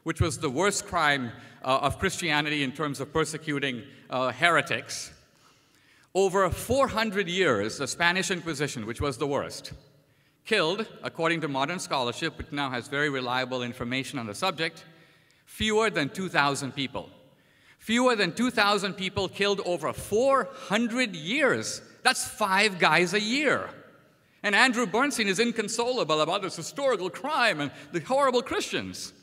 which was the worst crime of Christianity in terms of persecuting heretics, over 400 years, the Spanish Inquisition, which was the worst, killed, according to modern scholarship, which now has very reliable information on the subject, fewer than 2,000 people. Fewer than 2,000 people killed over 400 years. That's 5 guys a year. And Andrew Bernstein is inconsolable about this historical crime and the horrible Christians.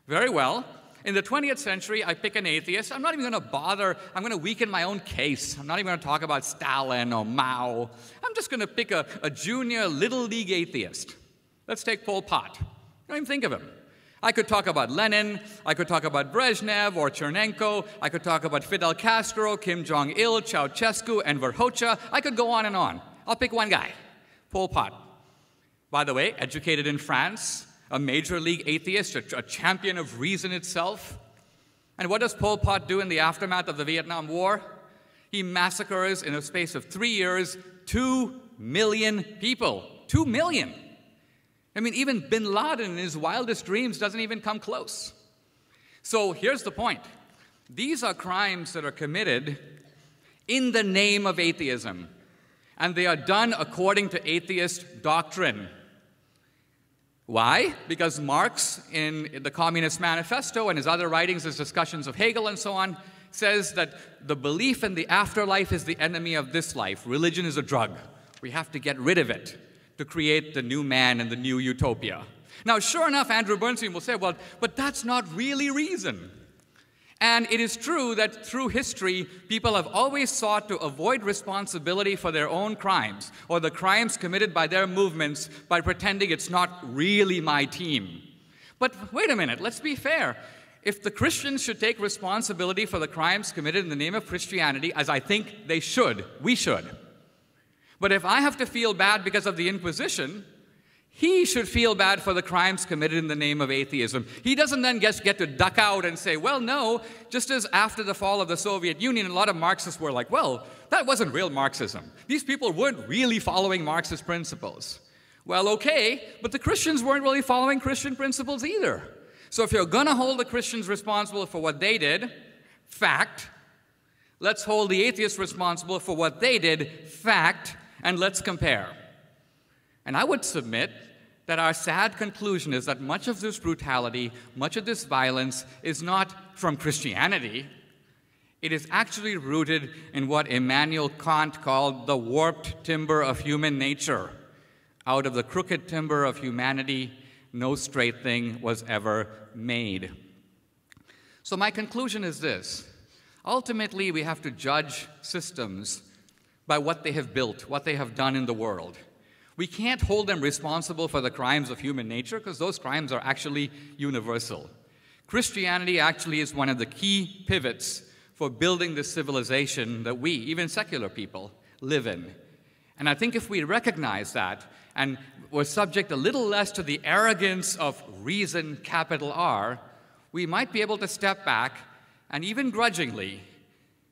Very well. In the 20th century, I pick an atheist. I'm not even going to bother. I'm going to weaken my own case. I'm not even going to talk about Stalin or Mao. I'm just going to pick a junior little league atheist. Let's take Pol Pot. Don't even think of him. I could talk about Lenin. I could talk about Brezhnev or Chernenko. I could talk about Fidel Castro, Kim Jong-il, Ceausescu, and Verhocha. I could go on and on. I'll pick one guy, Pol Pot. By the way, educated in France, a major league atheist, a champion of reason itself. And what does Pol Pot do in the aftermath of the Vietnam War? He massacres, in a space of 3 years, 2 million people. 2 million. I mean, even bin Laden in his wildest dreams doesn't even come close. So here's the point. These are crimes that are committed in the name of atheism, and they are done according to atheist doctrine. Why? Because Marx, in the Communist Manifesto and his other writings, his discussions of Hegel and so on, says that the belief in the afterlife is the enemy of this life. Religion is a drug. We have to get rid of it to create the new man and the new utopia. Now, sure enough, Andrew Bernstein will say, well, but that's not really reason. And it is true that through history, people have always sought to avoid responsibility for their own crimes or the crimes committed by their movements by pretending it's not really my team. But wait a minute, let's be fair. If the Christians should take responsibility for the crimes committed in the name of Christianity, as I think they should, we should. But if I have to feel bad because of the Inquisition, he should feel bad for the crimes committed in the name of atheism. He doesn't then get to duck out and say, well, no, just as after the fall of the Soviet Union, a lot of Marxists were like, well, that wasn't real Marxism. These people weren't really following Marxist principles. Well, okay, but the Christians weren't really following Christian principles either. So if you're going to hold the Christians responsible for what they did, fact, let's hold the atheists responsible for what they did, fact, and let's compare. And I would submit that our sad conclusion is that much of this brutality, much of this violence is not from Christianity. It is actually rooted in what Immanuel Kant called the warped timber of human nature. Out of the crooked timber of humanity, no straight thing was ever made. So my conclusion is this. Ultimately, we have to judge systems by what they have built, what they have done in the world. We can't hold them responsible for the crimes of human nature because those crimes are actually universal. Christianity actually is one of the key pivots for building the civilization that we, even secular people, live in. And I think if we recognize that and we're subject a little less to the arrogance of reason, capital R, we might be able to step back and even grudgingly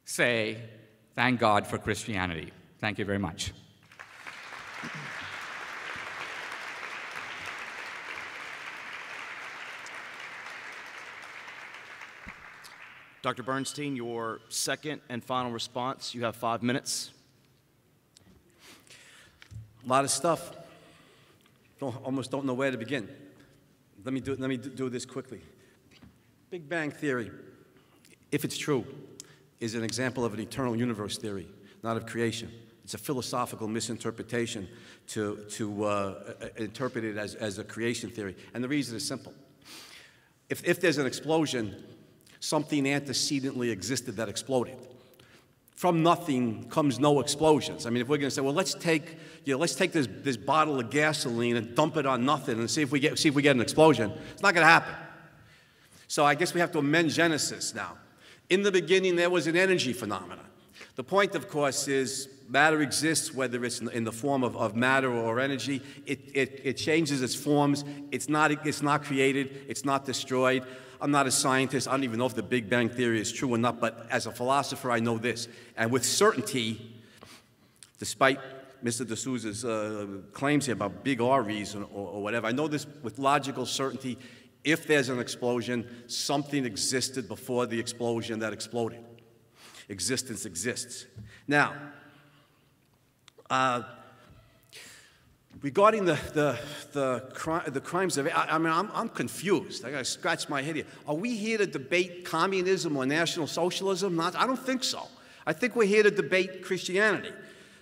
say, thank God for Christianity. Thank you very much. Dr. Bernstein, your second and final response. You have 5 minutes. A lot of stuff. Almost don't know where to begin. Let me do this quickly. Big Bang Theory, if it's true, is an example of an eternal universe theory, not of creation. It's a philosophical misinterpretation to interpret it as a creation theory. And the reason is simple. If there's an explosion, something antecedently existed that exploded. From nothing comes no explosions. I mean, if we're going to say, well, let's take this bottle of gasoline and dump it on nothing and see if we get an explosion, it's not going to happen. So I guess we have to amend Genesis now. In the beginning, there was an energy phenomenon. The point, of course, is matter exists, whether it's in the form of matter or energy. It changes its forms. It's not created. It's not destroyed. I'm not a scientist. I don't even know if the Big Bang Theory is true or not, but as a philosopher, I know this. And with certainty, despite Mr. D'Souza's claims here about big R reason or whatever, I know this with logical certainty. If there's an explosion, something existed before the explosion that exploded. Existence exists. Now, regarding the crimes of, I'm confused. I got to scratch my head here. Are we here to debate communism or National Socialism? I don't think so. I think we're here to debate Christianity.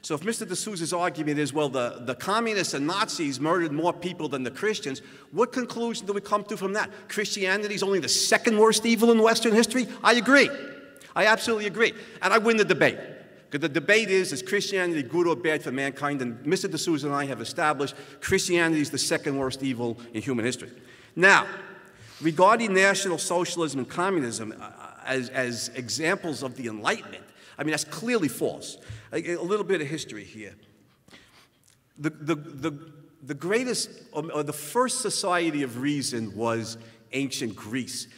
So if Mr. D'Souza's argument is, well, the communists and Nazis murdered more people than the Christians, what conclusion do we come to from that? Christianity is only the second worst evil in Western history? I agree. I absolutely agree. And I win the debate. Because the debate is Christianity good or bad for mankind? And Mr. D'Souza and I have established Christianity is the second worst evil in human history. Now, regarding National Socialism and communism as examples of the Enlightenment, I mean, that's clearly false. A little bit of history here. The greatest, or the first society of reason was ancient Greece.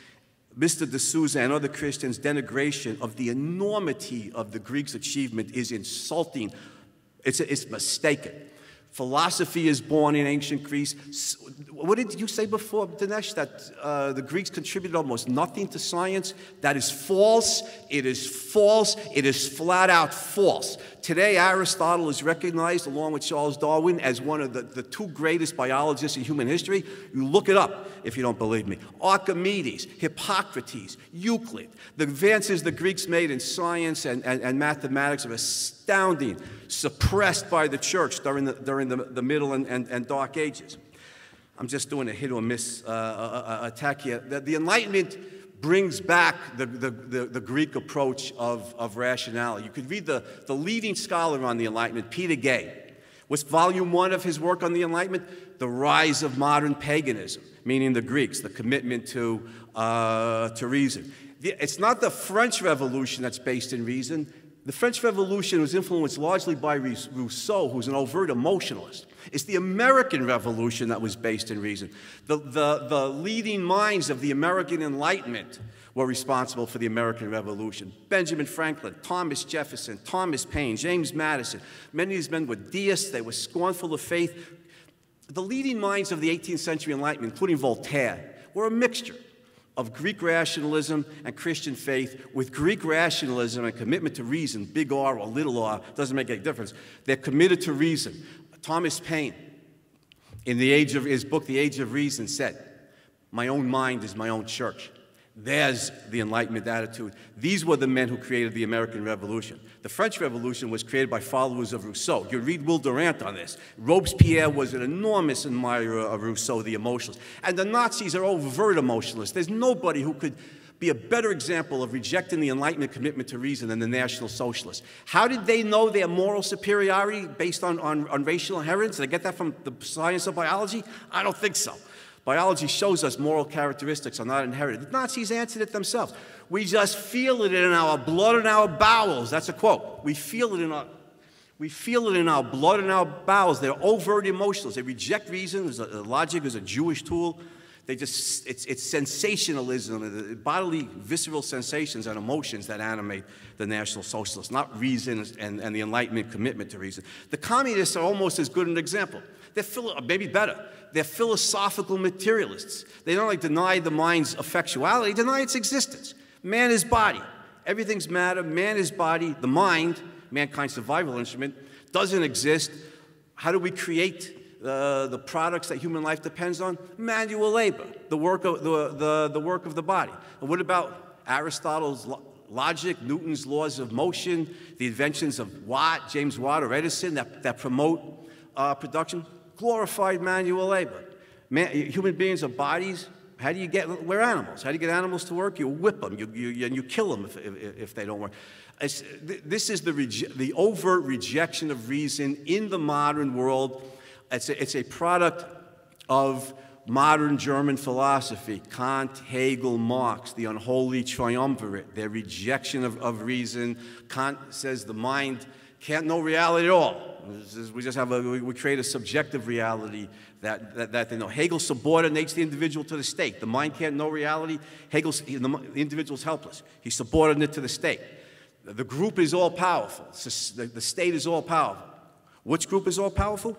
Mr. D'Souza and other Christians' denigration of the enormity of the Greeks' achievement is insulting. It's mistaken. Philosophy is born in ancient Greece. What did you say before, Dinesh, that the Greeks contributed almost nothing to science? That is false. It is false. It is flat out false. Today, Aristotle is recognized, along with Charles Darwin, as one of the two greatest biologists in human history. You look it up if you don't believe me. Archimedes, Hippocrates, Euclid. The advances the Greeks made in science and mathematics are astounding, suppressed by the church during the Middle and Dark Ages. I'm just doing a hit or miss attack here. The Enlightenment brings back the Greek approach of rationality. You could read the leading scholar on the Enlightenment, Peter Gay. What's volume 1 of his work on the Enlightenment? The Rise of Modern Paganism, meaning the Greeks, the commitment to reason. It's not the French Revolution that's based in reason. The French Revolution was influenced largely by Rousseau, who's an overt emotionalist. It's the American Revolution that was based in reason. The leading minds of the American Enlightenment were responsible for the American Revolution. Benjamin Franklin, Thomas Jefferson, Thomas Paine, James Madison. Many of these men were deists. They were scornful of faith. The leading minds of the 18th century Enlightenment, including Voltaire, were a mixture. of Greek rationalism and Christian faith. With Greek rationalism and commitment to reason, big R or little r, doesn't make any difference. They're committed to reason. Thomas Paine, in his book, The Age of Reason, said, "My own mind is my own church." There's the Enlightenment attitude. These were the men who created the American Revolution. The French Revolution was created by followers of Rousseau. You read Will Durant on this. Robespierre was an enormous admirer of Rousseau, the emotionalist. And the Nazis are overt emotionalists. There's nobody who could be a better example of rejecting the Enlightenment commitment to reason than the National Socialists. How did they know their moral superiority based on racial inheritance? Did they get that from the science of biology? I don't think so. Biology shows us moral characteristics are not inherited. The Nazis answered it themselves. We just feel it in our blood and our bowels. That's a quote. We feel it in our blood and our bowels. They're overt emotionalists. They reject reason. Logic is a Jewish tool. It's sensationalism, bodily, visceral sensations and emotions that animate the National Socialists, not reason and the Enlightenment commitment to reason. The communists are almost as good an example. They're maybe better. They're philosophical materialists. They don't deny the mind's effectuality, deny its existence. Man is body. Everything's matter. Man is body. The mind, mankind's survival instrument, doesn't exist. How do we create the products that human life depends on? Manual labor, the work of the body. And what about Aristotle's logic, Newton's laws of motion, the inventions of Watt, James Watt, or Edison that promote production? Glorified manual labor. Human beings are bodies. How do you we're animals. How do you get animals to work? You whip them, and you kill them if they don't work. This is the overt rejection of reason in the modern world. It's a product of modern German philosophy. Kant, Hegel, Marx, the unholy triumvirate, their rejection of reason. Kant says the mind can't know reality at all. We create a subjective reality that they know. Hegel subordinates the individual to the state. The mind can't know reality. The individual's helpless. He's subordinate to the state. The group is all powerful. The state is all powerful. Which group is all powerful?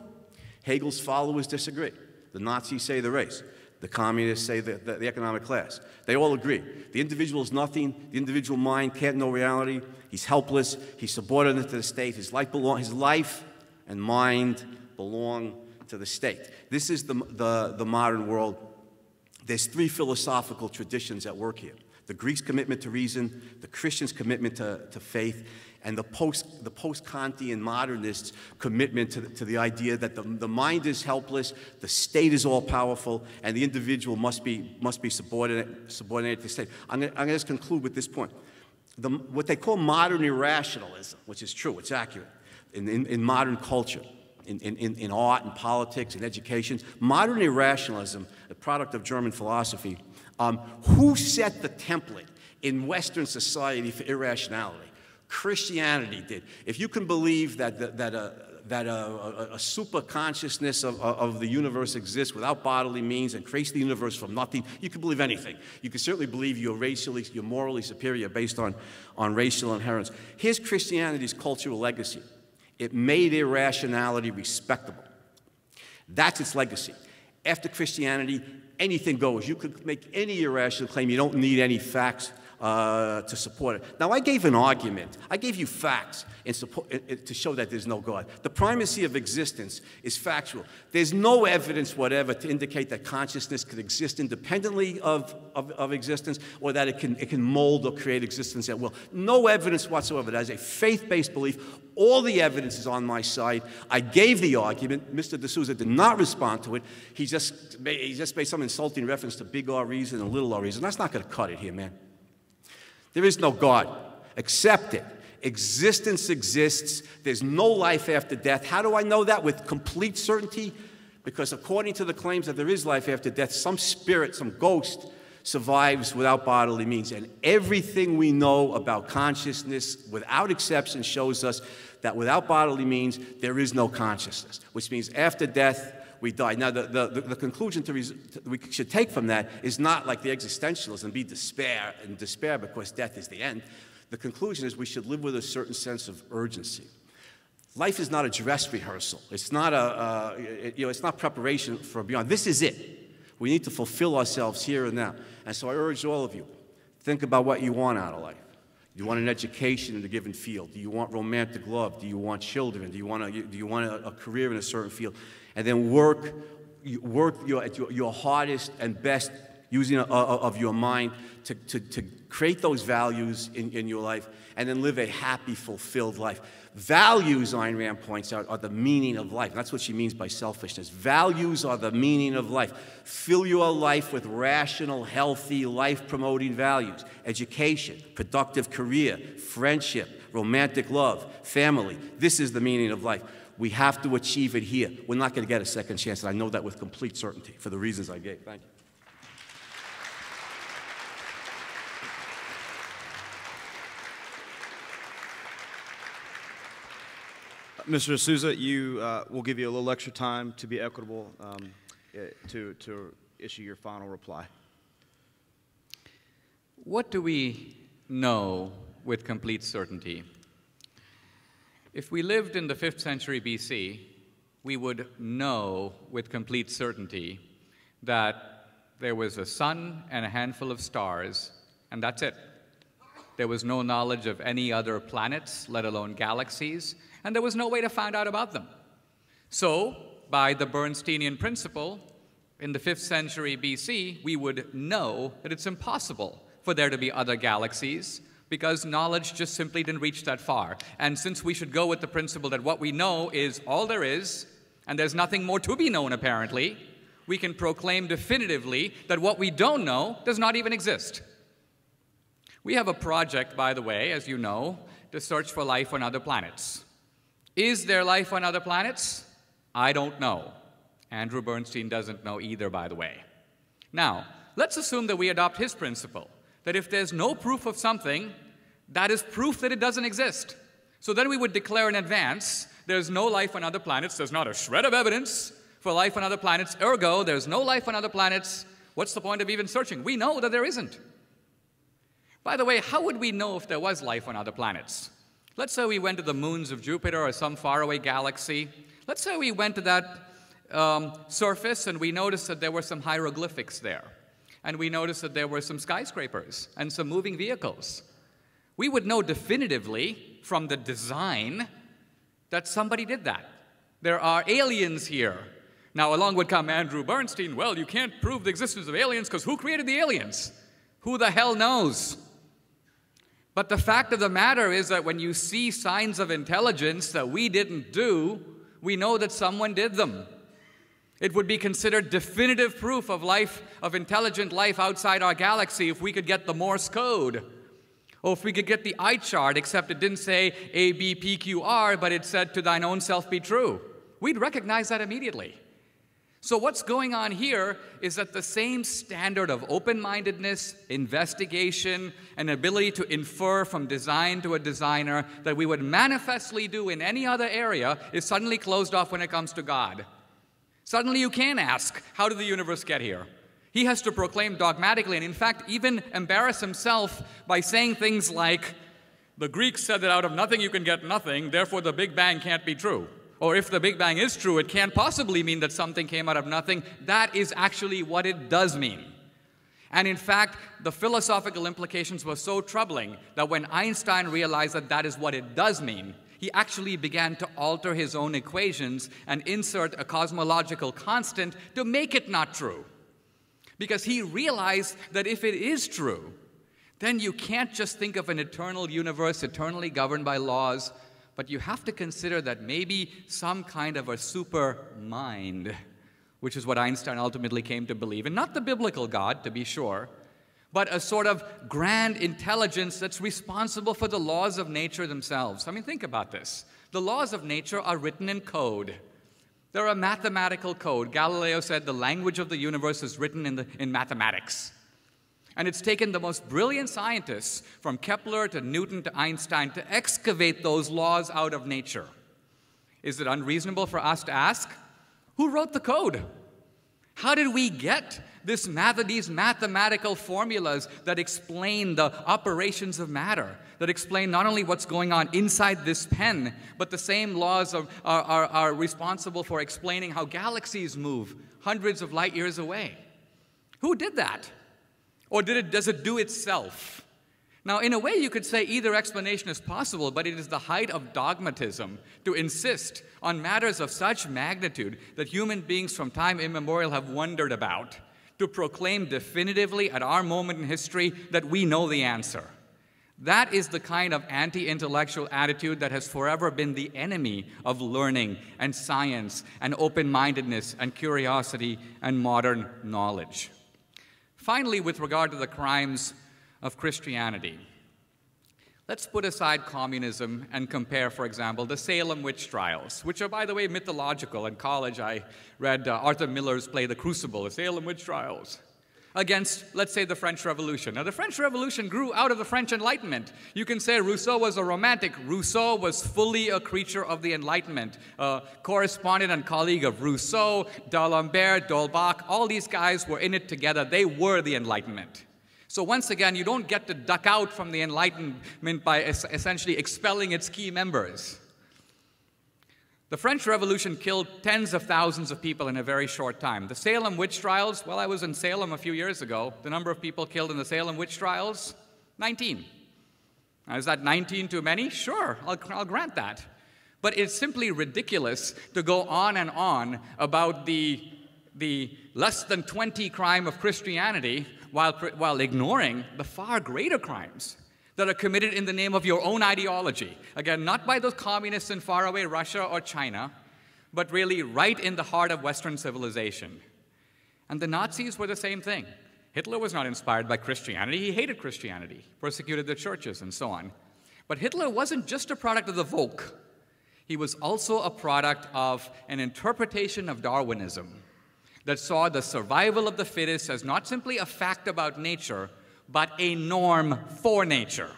Hegel's followers disagree. The Nazis say the race. The communists say the economic class. They all agree. The individual is nothing. The individual mind can't know reality. He's helpless. He's subordinate to the state. His life and mind belong to the state. This is the modern world. There's three philosophical traditions at work here. The Greeks' commitment to reason, the Christians' commitment to faith, and the post-Kantian modernists' commitment to the idea that the mind is helpless, the state is all-powerful, and the individual must be subordinated to the state. I'm going to just conclude with this point. What they call modern irrationalism, which is true, it's accurate, in modern culture, in art, and politics, and education, modern irrationalism, a product of German philosophy, who set the template in Western society for irrationality? Christianity did. If you can believe that a super consciousness of the universe exists without bodily means and creates the universe from nothing, you can believe anything. You can certainly believe you're morally superior based on racial inheritance. Here's Christianity's cultural legacy. It made irrationality respectable. That's its legacy. After Christianity, anything goes. You could make any irrational claim. You don't need any facts to support it. Now, I gave an argument. I gave you facts to show that there's no God. The primacy of existence is factual. There's no evidence whatever to indicate that consciousness could exist independently of existence, or that it can mold or create existence at will. No evidence whatsoever. That is a faith-based belief. All the evidence is on my side. I gave the argument. Mr. D'Souza did not respond to it. He just made some insulting reference to big R reason and little r reason. That's not going to cut it here, man. There is no God. Accept it. Existence exists. There's no life after death. How do I know that with complete certainty? Because according to the claims that there is life after death, some spirit, some ghost survives without bodily means. And everything we know about consciousness, without exception, shows us that without bodily means, there is no consciousness, which means after death, we die. Now, the conclusion we should take from that is not like the existentialists and despair because death is the end. The conclusion is we should live with a certain sense of urgency. Life is not a dress rehearsal. It's not it's not preparation for beyond. This is it. We need to fulfill ourselves here and now. And so I urge all of you, think about what you want out of life. Do you want an education in a given field? Do you want romantic love? Do you want children? Do you want a career in a certain field? And then work your hardest and best using of your mind to create those values in your life, and then live a happy, fulfilled life. Values, Ayn Rand points out, are the meaning of life. That's what she means by selfishness. Values are the meaning of life. Fill your life with rational, healthy, life-promoting values. Education, productive career, friendship, romantic love, family. This is the meaning of life. We have to achieve it here. We're not going to get a second chance, and I know that with complete certainty for the reasons I gave. Thank you. Mr. D'Souza, we'll give you a little extra time to be equitable to issue your final reply. What do we know with complete certainty? If we lived in the 5th century BC, we would know with complete certainty that there was a sun and a handful of stars, and that's it. There was no knowledge of any other planets, let alone galaxies, and there was no way to find out about them. So, by the Bernsteinian principle, in the 5th century BC, we would know that it's impossible for there to be other galaxies because knowledge just simply didn't reach that far. And since we should go with the principle that what we know is all there is, and there's nothing more to be known apparently, we can proclaim definitively that what we don't know does not even exist. We have a project, by the way, as you know, to search for life on other planets. Is there life on other planets? I don't know. Andrew Bernstein doesn't know either, by the way. Now, let's assume that we adopt his principle, that if there's no proof of something, that is proof that it doesn't exist. So then we would declare in advance, there's no life on other planets, there's not a shred of evidence for life on other planets, ergo, there's no life on other planets. What's the point of even searching? We know that there isn't. By the way, how would we know if there was life on other planets? Let's say we went to the moons of Jupiter or some faraway galaxy. Let's say we went to that surface and we noticed that there were some hieroglyphics there. And we noticed that there were some skyscrapers and some moving vehicles. We would know definitively from the design that somebody did that. There are aliens here. Now, along would come Andrew Bernstein. Well, you can't prove the existence of aliens because who created the aliens? Who the hell knows? But the fact of the matter is that when you see signs of intelligence that we didn't do, we know that someone did them. It would be considered definitive proof of life, of intelligent life outside our galaxy if we could get the Morse code. Or if we could get the eye chart, except it didn't say A, B, P, Q, R, but it said to thine own self be true. We'd recognize that immediately. So what's going on here is that the same standard of open-mindedness, investigation, and ability to infer from design to a designer that we would manifestly do in any other area is suddenly closed off when it comes to God. Suddenly you can ask, how did the universe get here? He has to proclaim dogmatically, and in fact even embarrass himself by saying things like, the Greeks said that out of nothing you can get nothing, therefore the Big Bang can't be true. Or if the Big Bang is true, it can't possibly mean that something came out of nothing. That is actually what it does mean. And in fact, the philosophical implications were so troubling that when Einstein realized that that is what it does mean, he actually began to alter his own equations and insert a cosmological constant to make it not true. Because he realized that if it is true, then you can't just think of an eternal universe eternally governed by laws, but you have to consider that maybe some kind of a super mind, which is what Einstein ultimately came to believe in, not the biblical God, to be sure, but a sort of grand intelligence that's responsible for the laws of nature themselves. I mean, think about this. The laws of nature are written in code. They're a mathematical code. Galileo said the language of the universe is written in mathematics. And it's taken the most brilliant scientists, from Kepler to Newton to Einstein, to excavate those laws out of nature. Is it unreasonable for us to ask, who wrote the code? How did we get these mathematical formulas that explain the operations of matter, that explain not only what's going on inside this pen, but the same laws are responsible for explaining how galaxies move hundreds of light years away? Who did that? Or does it do itself? Now, in a way, you could say either explanation is possible, but it is the height of dogmatism to insist on matters of such magnitude that human beings from time immemorial have wondered about, to proclaim definitively at our moment in history that we know the answer. That is the kind of anti-intellectual attitude that has forever been the enemy of learning and science and open-mindedness and curiosity and modern knowledge. Finally, with regard to the crimes of Christianity, let's put aside communism and compare, for example, the Salem witch trials, which are, by the way, mythological. In college, I read Arthur Miller's play, The Crucible, the Salem witch trials, against, let's say, the French Revolution. Now, the French Revolution grew out of the French Enlightenment. You can say Rousseau was a romantic. Rousseau was fully a creature of the Enlightenment, a correspondent and colleague of Rousseau, d'Alembert, d'Holbach. All these guys were in it together. They were the Enlightenment. So once again, you don't get to duck out from the Enlightenment by essentially expelling its key members. The French Revolution killed tens of thousands of people in a very short time. The Salem witch trials, well, I was in Salem a few years ago. The number of people killed in the Salem witch trials, 19. Now, is that 19 too many? Sure, I'll grant that. But it's simply ridiculous to go on and on about the less than 20 crime of Christianity while ignoring the far greater crimes that are committed in the name of your own ideology. Again, not by those communists in faraway Russia or China, but really right in the heart of Western civilization. And the Nazis were the same thing. Hitler was not inspired by Christianity. He hated Christianity, persecuted the churches, and so on. But Hitler wasn't just a product of the Volk. He was also a product of an interpretation of Darwinism that saw the survival of the fittest as not simply a fact about nature, but a norm for nature.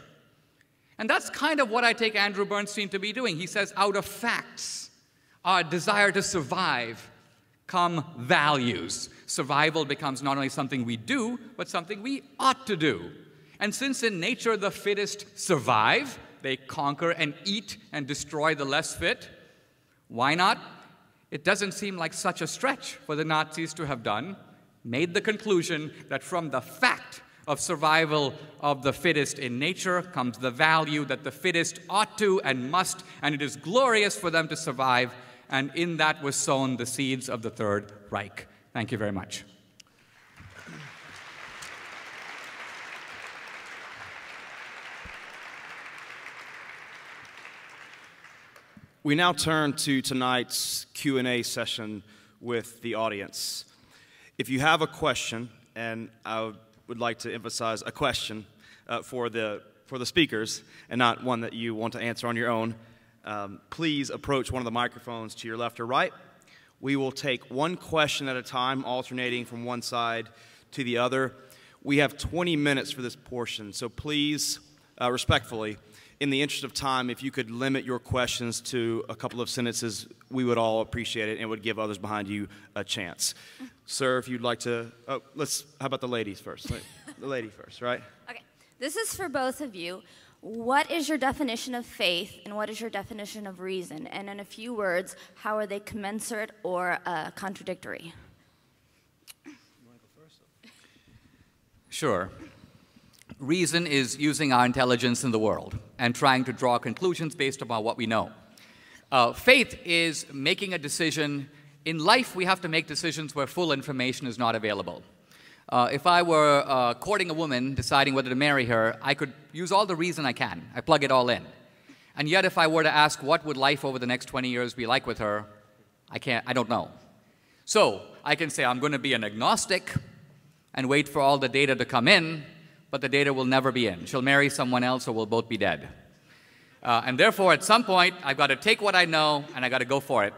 And that's kind of what I take Andrew Bernstein to be doing. He says, out of facts, our desire to survive, come values. Survival becomes not only something we do, but something we ought to do. And since in nature the fittest survive, they conquer and eat and destroy the less fit, why not? It doesn't seem like such a stretch for the Nazis to have made the conclusion that from the fact of survival of the fittest in nature comes the value that the fittest ought to and must, and it is glorious for them to survive, and in that was sown the seeds of the Third Reich. Thank you very much. We now turn to tonight's Q&A session with the audience. If you have a question, and I would like to emphasize a question for the speakers and not one that you want to answer on your own, please approach one of the microphones to your left or right. We will take one question at a time, alternating from one side to the other. We have 20 minutes for this portion, so please, respectfully, in the interest of time, if you could limit your questions to a couple of sentences, we would all appreciate it and would give others behind you a chance. Sir, if you'd like to, how about the ladies first? The lady first, right? Okay, this is for both of you. What is your definition of faith and what is your definition of reason? And in a few words, how are they commensurate or contradictory? You want to go first? Sure. Reason is using our intelligence in the world and trying to draw conclusions based upon what we know. Faith is making a decision. In life, we have to make decisions where full information is not available. If I were courting a woman, deciding whether to marry her, I could use all the reason I can. I plug it all in. And yet, if I were to ask what would life over the next 20 years be like with her, I don't know. So I can say I'm going to be an agnostic and wait for all the data to come in, but the data will never be in. She'll marry someone else or we'll both be dead. And therefore, at some point, I've got to take what I know and I've got to go for it.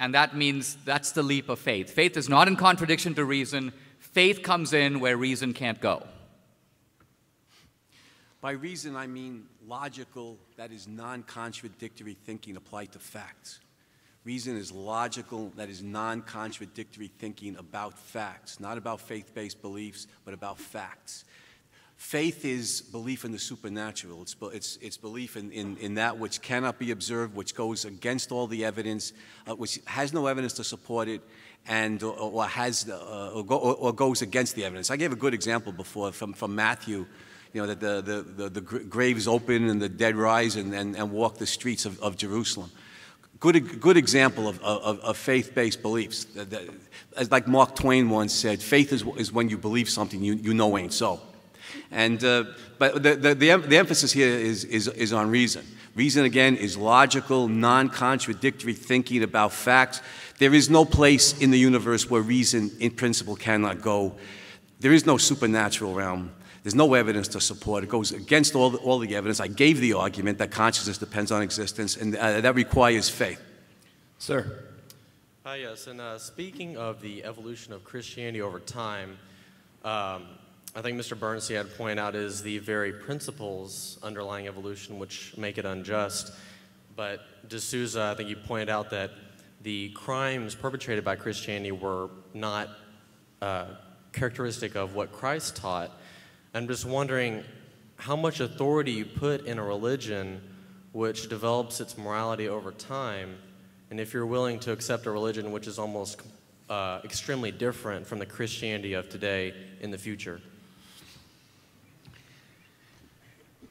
And that means that's the leap of faith. Faith is not in contradiction to reason. Faith comes in where reason can't go. By reason, I mean logical, that is non-contradictory thinking applied to facts. Reason is logical, that is non-contradictory thinking about facts, not about faith-based beliefs, but about facts. Faith is belief in the supernatural. It's belief in that which cannot be observed, which goes against all the evidence, which has no evidence to support it, and or goes against the evidence. I gave a good example before from Matthew, that the graves open and the dead rise and walk the streets of Jerusalem. Good example of faith-based beliefs. As like Mark Twain once said, faith is when you believe something you know ain't so. And but the emphasis here is on reason. Reason, again, is logical, non-contradictory thinking about facts. There is no place in the universe where reason, in principle, cannot go. There is no supernatural realm. There's no evidence to support. It goes against all the evidence. I gave the argument that consciousness depends on existence, and that requires faith. Sir. Yes, and speaking of the evolution of Christianity over time, I think Mr. Bernstein had pointed out is the very principles underlying evolution which make it unjust. But D'Souza, I think you pointed out that the crimes perpetrated by Christianity were not characteristic of what Christ taught. I'm just wondering how much authority you put in a religion which develops its morality over time, and if you're willing to accept a religion which is almost extremely different from the Christianity of today in the future.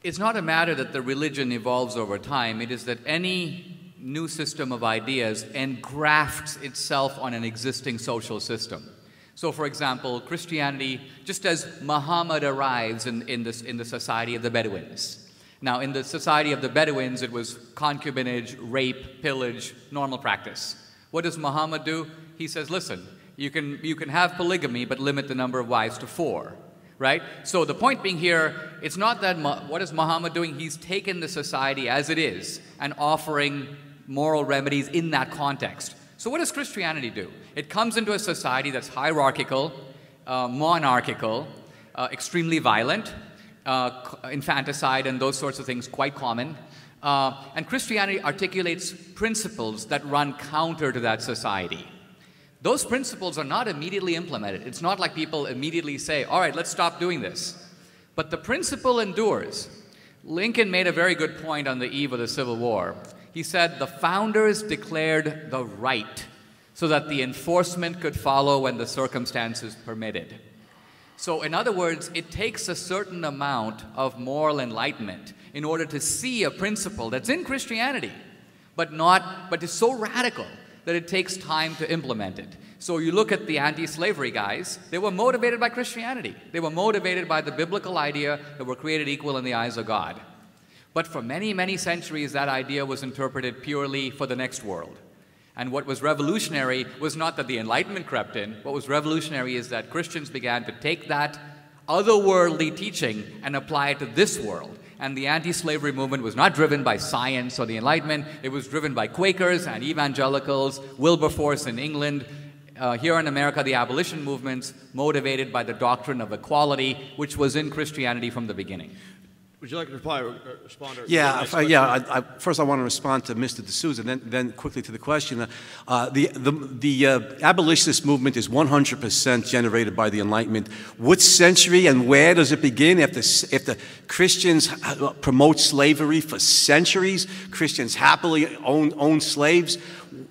It's not a matter that the religion evolves over time. It is that any new system of ideas engrafts itself on an existing social system. So, for example, Christianity, just as Muhammad arrives in the society of the Bedouins. Now, in the society of the Bedouins, it was concubinage, rape, pillage, normal practice. What does Muhammad do? He says, listen, you can have polygamy, but limit the number of wives to 4. Right? So the point being here, it's not that, what is Muhammad doing? He's taken the society as it is and offering moral remedies in that context. So what does Christianity do? It comes into a society that's hierarchical, monarchical, extremely violent, infanticide and those sorts of things quite common. And Christianity articulates principles that run counter to that society. Those principles are not immediately implemented. It's not like people immediately say, all right, let's stop doing this. But the principle endures. Lincoln made a very good point on the eve of the Civil War. He said the founders declared the right so that the enforcement could follow when the circumstances permitted. So in other words, it takes a certain amount of moral enlightenment in order to see a principle that's in Christianity, but is so radical that it takes time to implement it. So you look at the anti-slavery guys, they were motivated by Christianity. They were motivated by the biblical idea that we're created equal in the eyes of God. But for many, many centuries, that idea was interpreted purely for the next world. And what was revolutionary was not that the Enlightenment crept in. What was revolutionary is that Christians began to take that otherworldly teaching and apply it to this world. And the anti-slavery movement was not driven by science or the Enlightenment. It was driven by Quakers and evangelicals, Wilberforce in England. Here in America, the abolition movements motivated by the doctrine of equality, which was in Christianity from the beginning. Would you like to respond? First, I want to respond to Mr. D'Souza, then quickly to the question. The abolitionist movement is 100% generated by the Enlightenment. Which century and where does it begin? If the Christians promote slavery for centuries, Christians happily own slaves.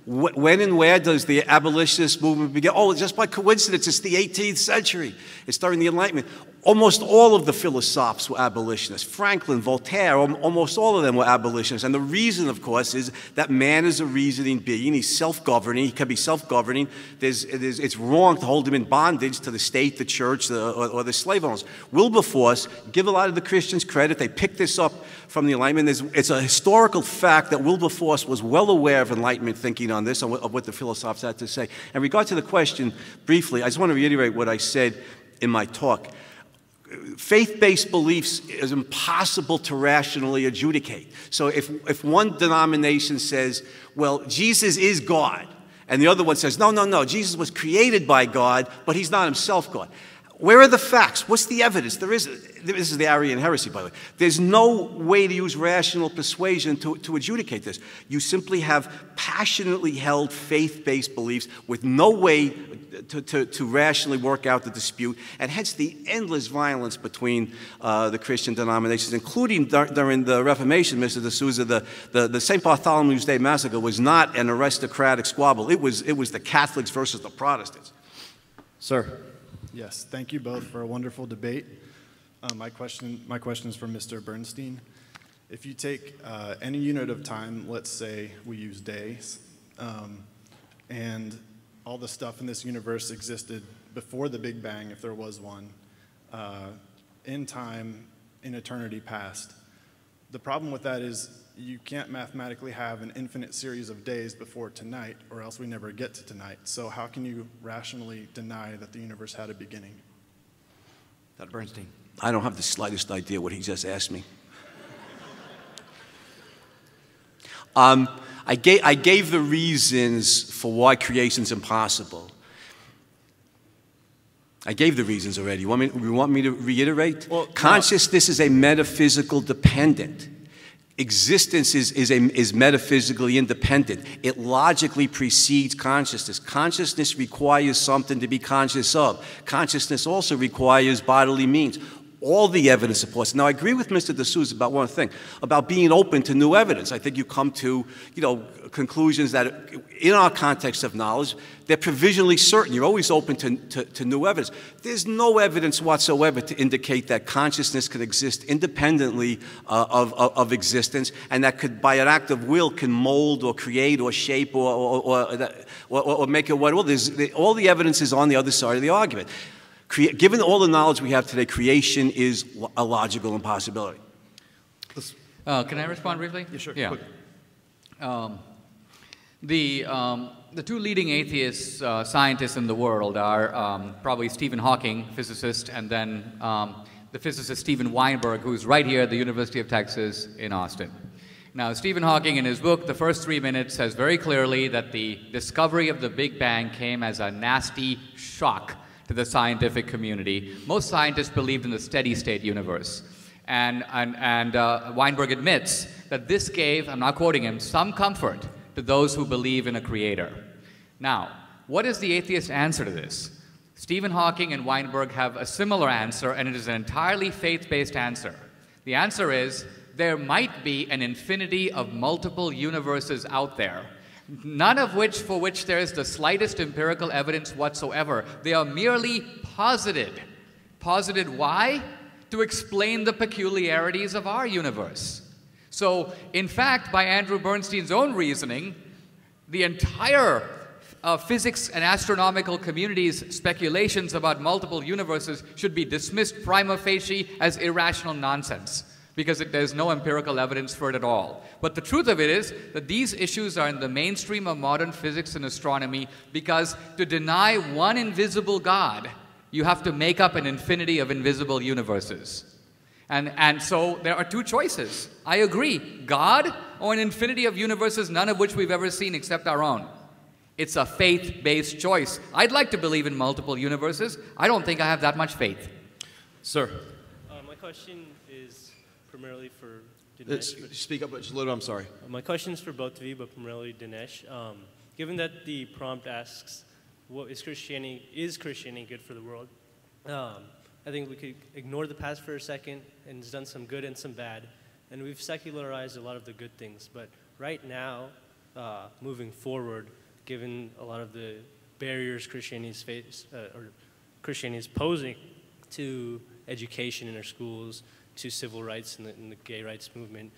When and where does the abolitionist movement begin? Oh, just by coincidence, it's the 18th century. It's during the Enlightenment. Almost all of the philosophers were abolitionists. Franklin, Voltaire, almost all of them were abolitionists. And the reason, of course, is that man is a reasoning being. He's self-governing. He can be self-governing. It's wrong to hold him in bondage to the state, the church, or the slave owners. Wilberforce, give a lot of the Christians credit. They picked this up from the Enlightenment. It's a historical fact that Wilberforce was well aware of Enlightenment thinking on this, of what the philosophers had to say. In regard to the question, briefly, I just want to reiterate what I said in my talk. Faith-based beliefs is impossible to rationally adjudicate. So if one denomination says, well, Jesus is God, and the other one says, no, Jesus was created by God, but he's not himself God. Where are the facts? What's the evidence? This is the Arian heresy, by the way. There's no way to use rational persuasion to adjudicate this. You simply have passionately held faith-based beliefs with no way to rationally work out the dispute, and hence the endless violence between the Christian denominations, including during the Reformation, Mr. D'Souza. The St. Bartholomew's Day Massacre was not an aristocratic squabble. It was the Catholics versus the Protestants. Sir. Yes, thank you both for a wonderful debate. My question is for Mr. Bernstein. If you take any unit of time, let's say we use days, and all the stuff in this universe existed before the Big Bang, if there was one, in time, in eternity past. The problem with that is you can't mathematically have an infinite series of days before tonight, or else we never get to tonight. So how can you rationally deny that the universe had a beginning? Dr. Bernstein. I don't have the slightest idea what he just asked me. I gave the reasons for why creation's impossible. I gave the reasons already. You want me to reiterate? Well, consciousness is a metaphysical dependent. Existence is metaphysically independent. It logically precedes consciousness. Consciousness requires something to be conscious of. Consciousness also requires bodily means. All the evidence supports. Now, I agree with Mr. D'Souza about one thing, about being open to new evidence. I think you come to, conclusions that, in our context of knowledge, they're provisionally certain. You're always open to new evidence. There's no evidence whatsoever to indicate that consciousness could exist independently of existence, and that could, by an act of will, can mold or create or shape or make it what. Well, all the evidence is on the other side of the argument. Given all the knowledge we have today, creation is a logical impossibility. Can I respond briefly? Yeah, sure. Yeah. The two leading atheist scientists in the world are probably Stephen Hawking, physicist, and then the physicist Steven Weinberg, who's right here at the University of Texas in Austin. Now, Stephen Hawking, in his book, The First 3 Minutes, says very clearly that the discovery of the Big Bang came as a nasty shock to the scientific community. Most scientists believed in the steady-state universe. And Weinberg admits that this gave, I'm not quoting him, some comfort to those who believe in a creator. Now, what is the atheist answer to this? Stephen Hawking and Weinberg have a similar answer, and it is an entirely faith-based answer. The answer is, there might be an infinity of multiple universes out there, none of which for which there is the slightest empirical evidence whatsoever. They are merely posited. Posited why? To explain the peculiarities of our universe. So, in fact, by Andrew Bernstein's own reasoning, the entire physics and astronomical community's speculations about multiple universes should be dismissed prima facie as irrational nonsense, because there's no empirical evidence for it at all. But the truth of it is that these issues are in the mainstream of modern physics and astronomy because to deny one invisible God, you have to make up an infinity of invisible universes. And so there are two choices. I agree, God or an infinity of universes, none of which we've ever seen except our own. It's a faith-based choice. I'd like to believe in multiple universes. I don't think I have that much faith. Sir. My question is primarily for Dinesh. Speak up just a little, I'm sorry. My question is for both of you, but primarily Dinesh. Given that the prompt asks, what is Christianity good for the world? I think we could ignore the past for a second, and it's done some good and some bad. And we've secularized a lot of the good things. But right now, moving forward, given a lot of the barriers Christianity is posing to education in our schools, to civil rights and the gay rights movement,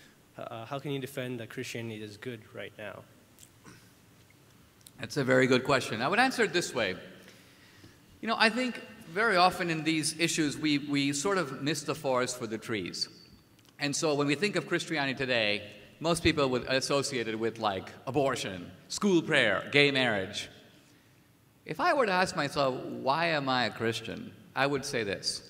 how can you defend that Christianity is good right now? That's a very good question. I would answer it this way. I think very often in these issues, we sort of miss the forest for the trees. And so when we think of Christianity today, most people would associate it with like abortion, school prayer, gay marriage. If I were to ask myself, why am I a Christian? I would say this.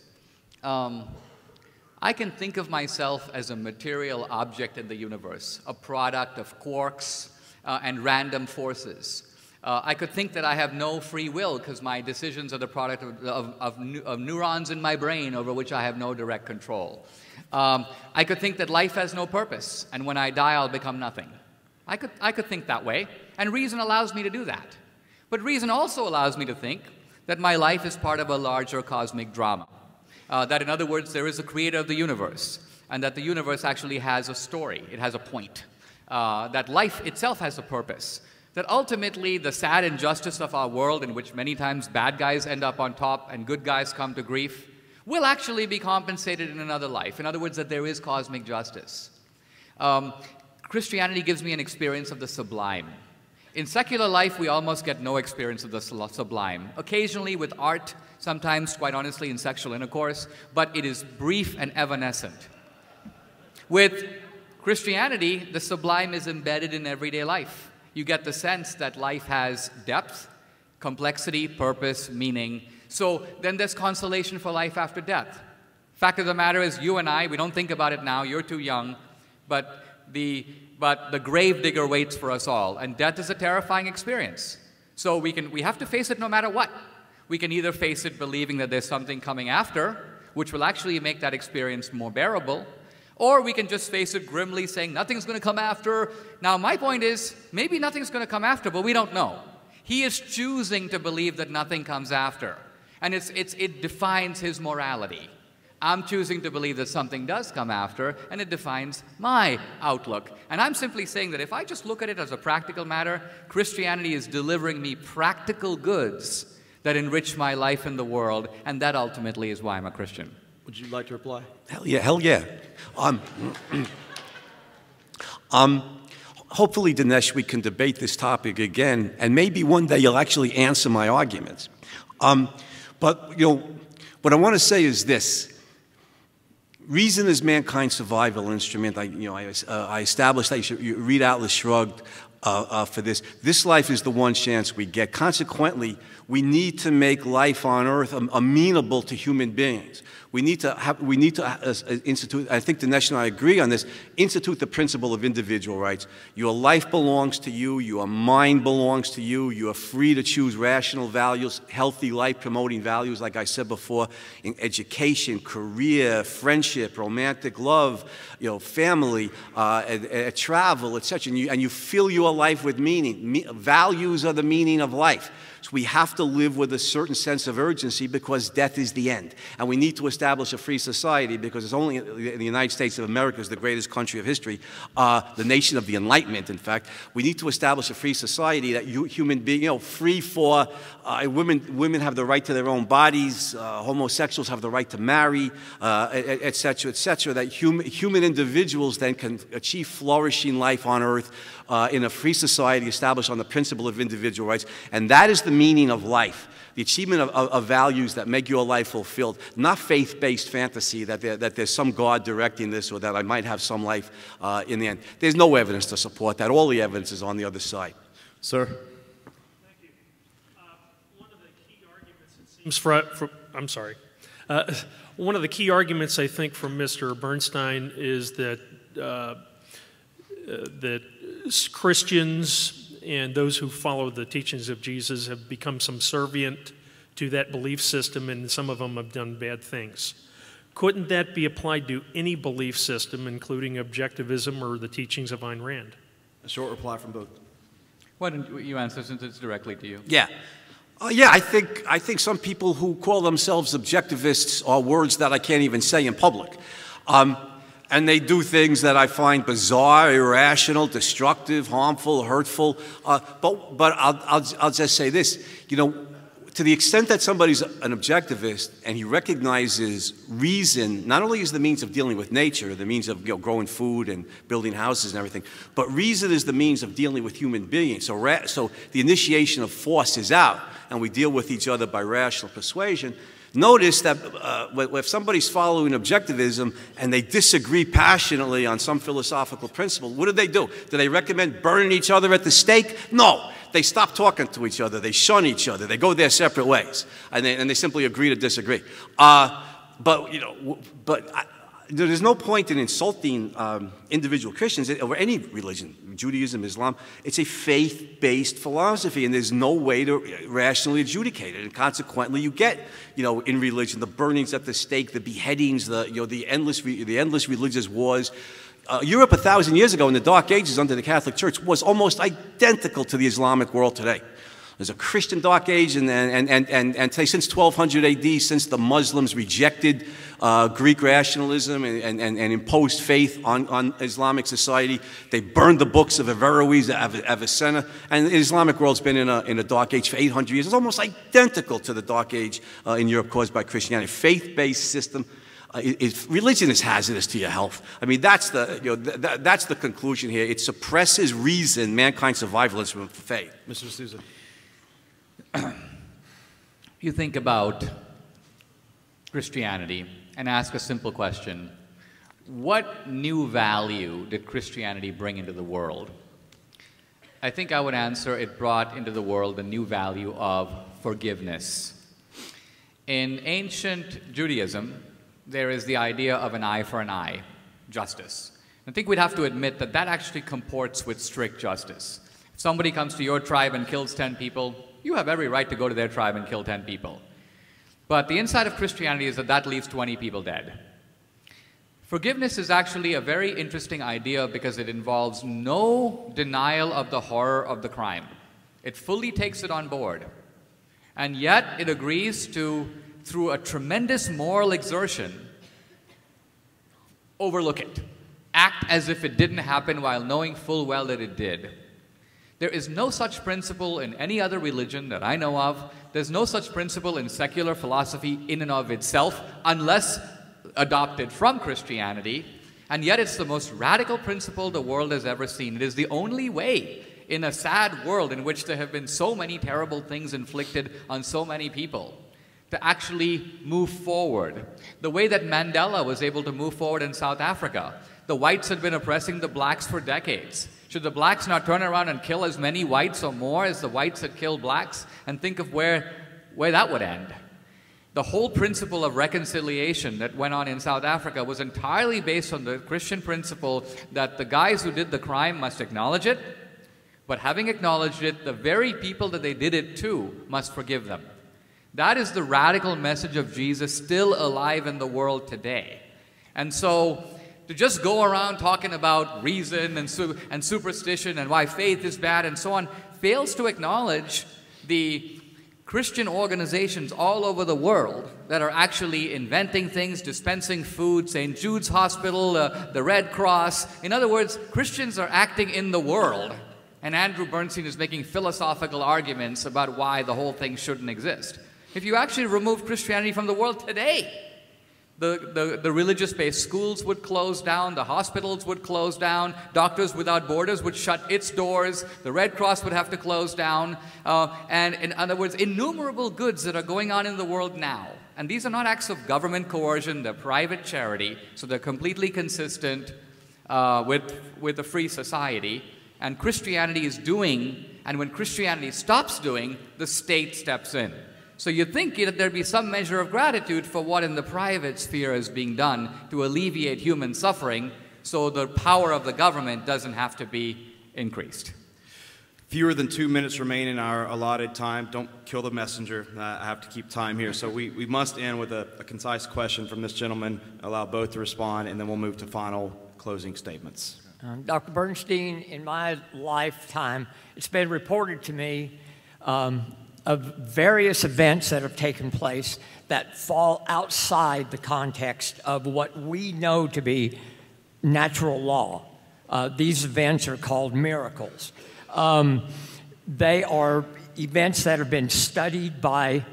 I can think of myself as a material object in the universe, a product of quarks and random forces. I could think that I have no free will because my decisions are the product of neurons in my brain over which I have no direct control. I could think that life has no purpose, and when I die, I'll become nothing. I could think that way, and reason allows me to do that. But reason also allows me to think that my life is part of a larger cosmic drama. That, in other words, there is a creator of the universe, and that the universe actually has a story. It has a point. That life itself has a purpose. That ultimately the sad injustice of our world, in which many times bad guys end up on top and good guys come to grief, will actually be compensated in another life. In other words, that there is cosmic justice. Christianity gives me an experience of the sublime. In secular life, we almost get no experience of the sublime. Occasionally with art, sometimes, quite honestly, in sexual intercourse, but it is brief and evanescent. With Christianity, the sublime is embedded in everyday life. You get the sense that life has depth, complexity, purpose, meaning. So then there's consolation for life after death. Fact of the matter is, you and I, we don't think about it now, you're too young, but the grave digger waits for us all, and death is a terrifying experience. So we have to face it no matter what. We can either face it believing that there's something coming after, which will actually make that experience more bearable, or we can just face it grimly saying nothing's going to come after. Now my point is, maybe nothing's going to come after, but we don't know. He is choosing to believe that nothing comes after, and it defines his morality. I'm choosing to believe that something does come after, and it defines my outlook. And I'm simply saying that if I just look at it as a practical matter, Christianity is delivering me practical goods that enrich my life in the world, and that ultimately is why I'm a Christian. Would you like to reply? Hell yeah, hell yeah. Hopefully, Dinesh, we can debate this topic again, and maybe one day you'll actually answer my arguments. But, you know, what I want to say is this. Reason is mankind's survival instrument. I established that. You should read Atlas Shrugged for this. This life is the one chance we get. Consequently, we need to make life on Earth amenable to human beings. We need to institute, I think Dinesh and I agree on this, institute the principle of individual rights. Your life belongs to you, your mind belongs to you, you are free to choose rational values, healthy life-promoting values, like I said before, in education, career, friendship, romantic love, you know, family, travel, etc. And you fill your life with meaning. Values are the meaning of life. So we have to live with a certain sense of urgency because death is the end. And we need to establish a free society because it's only the United States of America is the greatest country of history, the nation of the Enlightenment, in fact. We need to establish a free society that human beings, you know, free for women have the right to their own bodies, homosexuals have the right to marry, et cetera, that human individuals then can achieve flourishing life on earth in a free society established on the principle of individual rights. And that is the meaning of life, the achievement of values that make your life fulfilled, not faith-based fantasy that there's some God directing this or that I might have some life in the end. There's no evidence to support that. All the evidence is on the other side. Sir? Thank you. One of the key arguments, it seems, one of the key arguments, I think, from Mr. Bernstein is that that Christians and those who follow the teachings of Jesus have become subservient to that belief system, and some of them have done bad things. Couldn't that be applied to any belief system, including objectivism or the teachings of Ayn Rand? A short reply from both. Why don't you answer since it's directly to you? Yeah. Yeah, I think some people who call themselves objectivists are words that I can't even say in public. And they do things that I find bizarre, irrational, destructive, harmful, hurtful. But I'll just say this. You know, to the extent that somebody's an objectivist and he recognizes reason not only as the means of dealing with nature, the means of growing food and building houses and everything, but reason is the means of dealing with human beings. So the initiation of force is out, and we deal with each other by rational persuasion. Notice that if somebody's following objectivism and they disagree passionately on some philosophical principle, what do? Do they recommend burning each other at the stake? No. They stop talking to each other. They shun each other. They go their separate ways. And they simply agree to disagree. there's no point in insulting individual Christians or any religion, Judaism, Islam. It's a faith-based philosophy, and there's no way to rationally adjudicate it. And consequently, you get, in religion, the burnings at the stake, the beheadings, the endless religious wars. Europe 1,000 years ago in the Dark Ages under the Catholic Church was almost identical to the Islamic world today. There's a Christian Dark Age, and today, since 1200 AD, since the Muslims rejected Greek rationalism and imposed faith on Islamic society, they burned the books of Averroes, Avicenna, and the Islamic world's been in a Dark Age for 800 years. It's almost identical to the Dark Age in Europe caused by Christianity. Faith-based system. Religion is hazardous to your health. I mean, that's the conclusion here. It suppresses reason, mankind's survival is from faith. Mr. D'Souza. You think about Christianity and ask a simple question. What new value did Christianity bring into the world? I think I would answer it brought into the world the new value of forgiveness. In ancient Judaism, there is the idea of an eye for an eye, justice. I think we'd have to admit that that actually comports with strict justice. If somebody comes to your tribe and kills 10 people, you have every right to go to their tribe and kill 10 people. But the inside of Christianity is that that leaves 20 people dead. Forgiveness is actually a very interesting idea because it involves no denial of the horror of the crime. It fully takes it on board. And yet it agrees to, through a tremendous moral exertion, overlook it. Act as if it didn't happen while knowing full well that it did. There is no such principle in any other religion that I know of. There's no such principle in secular philosophy in and of itself, unless adopted from Christianity. And yet it's the most radical principle the world has ever seen. It is the only way in a sad world in which there have been so many terrible things inflicted on so many people to actually move forward. The way that Mandela was able to move forward in South Africa. The whites had been oppressing the blacks for decades. Should the blacks not turn around and kill as many whites or more as the whites had killed blacks? And think of where that would end. The whole principle of reconciliation that went on in South Africa was entirely based on the Christian principle that the guys who did the crime must acknowledge it, but having acknowledged it, the very people that they did it to must forgive them. That is the radical message of Jesus still alive in the world today. And so, to just go around talking about reason and superstition and why faith is bad and so on fails to acknowledge the Christian organizations all over the world that are actually inventing things, dispensing food, St. Jude's Hospital, the Red Cross. In other words, Christians are acting in the world, and Andrew Bernstein is making philosophical arguments about why the whole thing shouldn't exist. If you actually remove Christianity from the world today, the religious-based schools would close down, the hospitals would close down, Doctors Without Borders would shut its doors, the Red Cross would have to close down, and in other words, innumerable goods that are going on in the world now. And these are not acts of government coercion, they're private charity, so they're completely consistent with a free society. And Christianity is doing, and when Christianity stops doing, the state steps in. So you'd think that there'd be some measure of gratitude for what in the private sphere is being done to alleviate human suffering, so the power of the government doesn't have to be increased. Fewer than 2 minutes remain in our allotted time. Don't kill the messenger. I have to keep time here. So we must end with a concise question from this gentleman, allow both to respond, and then we'll move to final closing statements. Dr. Bernstein, in my lifetime, it's been reported to me of various events that have taken place that fall outside the context of what we know to be natural law. These events are called miracles. They are events that have been studied by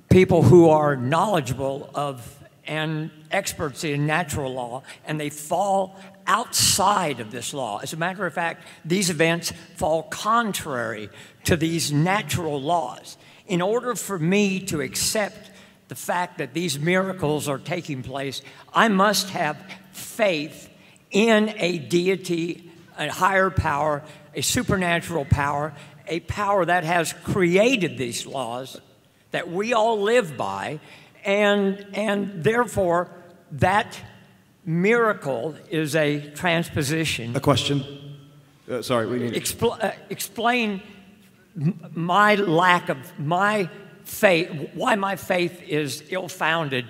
people who are knowledgeable of and experts in natural law, and they fall outside of this law. As a matter of fact, these events fall contrary to these natural laws. In order for me to accept the fact that these miracles are taking place, I must have faith in a deity, a higher power, a supernatural power, a power that has created these laws that we all live by, and therefore that miracle is a transposition. A question? Sorry, we need Explain my lack of my faith, why my faith is ill-founded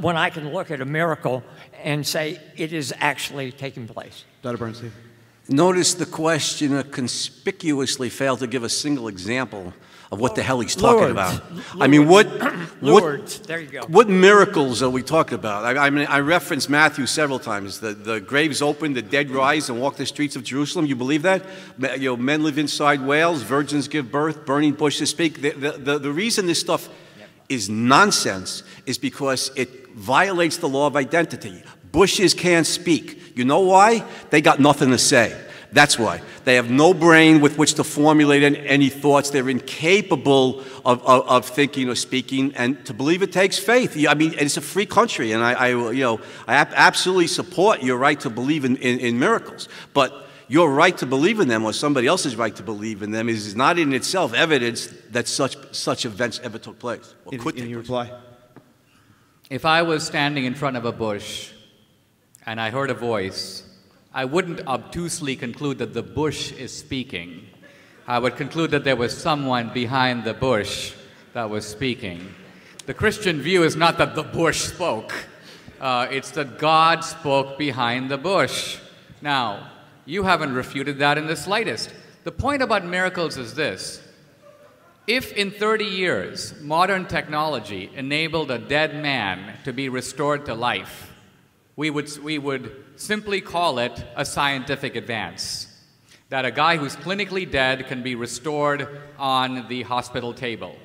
when I can look at a miracle and say it is actually taking place. Dr. Bernstein. Notice the questioner conspicuously failed to give a single example of what the hell he's talking about. I mean, There you go. What miracles are we talking about? I mean, I referenced Matthew several times. The graves open, the dead rise and walk the streets of Jerusalem. You believe that? You know, men live inside whales, virgins give birth, burning bushes speak. The reason this stuff is nonsense is because it violates the law of identity. Bushes can't speak. You know why? They got nothing to say. That's why. They have no brain with which to formulate any thoughts. They're incapable of thinking or speaking, and to believe it takes faith. I mean, it's a free country, and I absolutely support your right to believe in miracles. But your right to believe in them, or somebody else's right to believe in them, is not in itself evidence that such events ever took place. Or could take place. Reply? If I was standing in front of a bush and I heard a voice, I wouldn't obtusely conclude that the bush is speaking. I would conclude that there was someone behind the bush that was speaking. The Christian view is not that the bush spoke. It's that God spoke behind the bush. Now, you haven't refuted that in the slightest. The point about miracles is this. If in 30 years modern technology enabled a dead man to be restored to life, we would simply call it a scientific advance. That a guy who's clinically dead can be restored on the hospital table.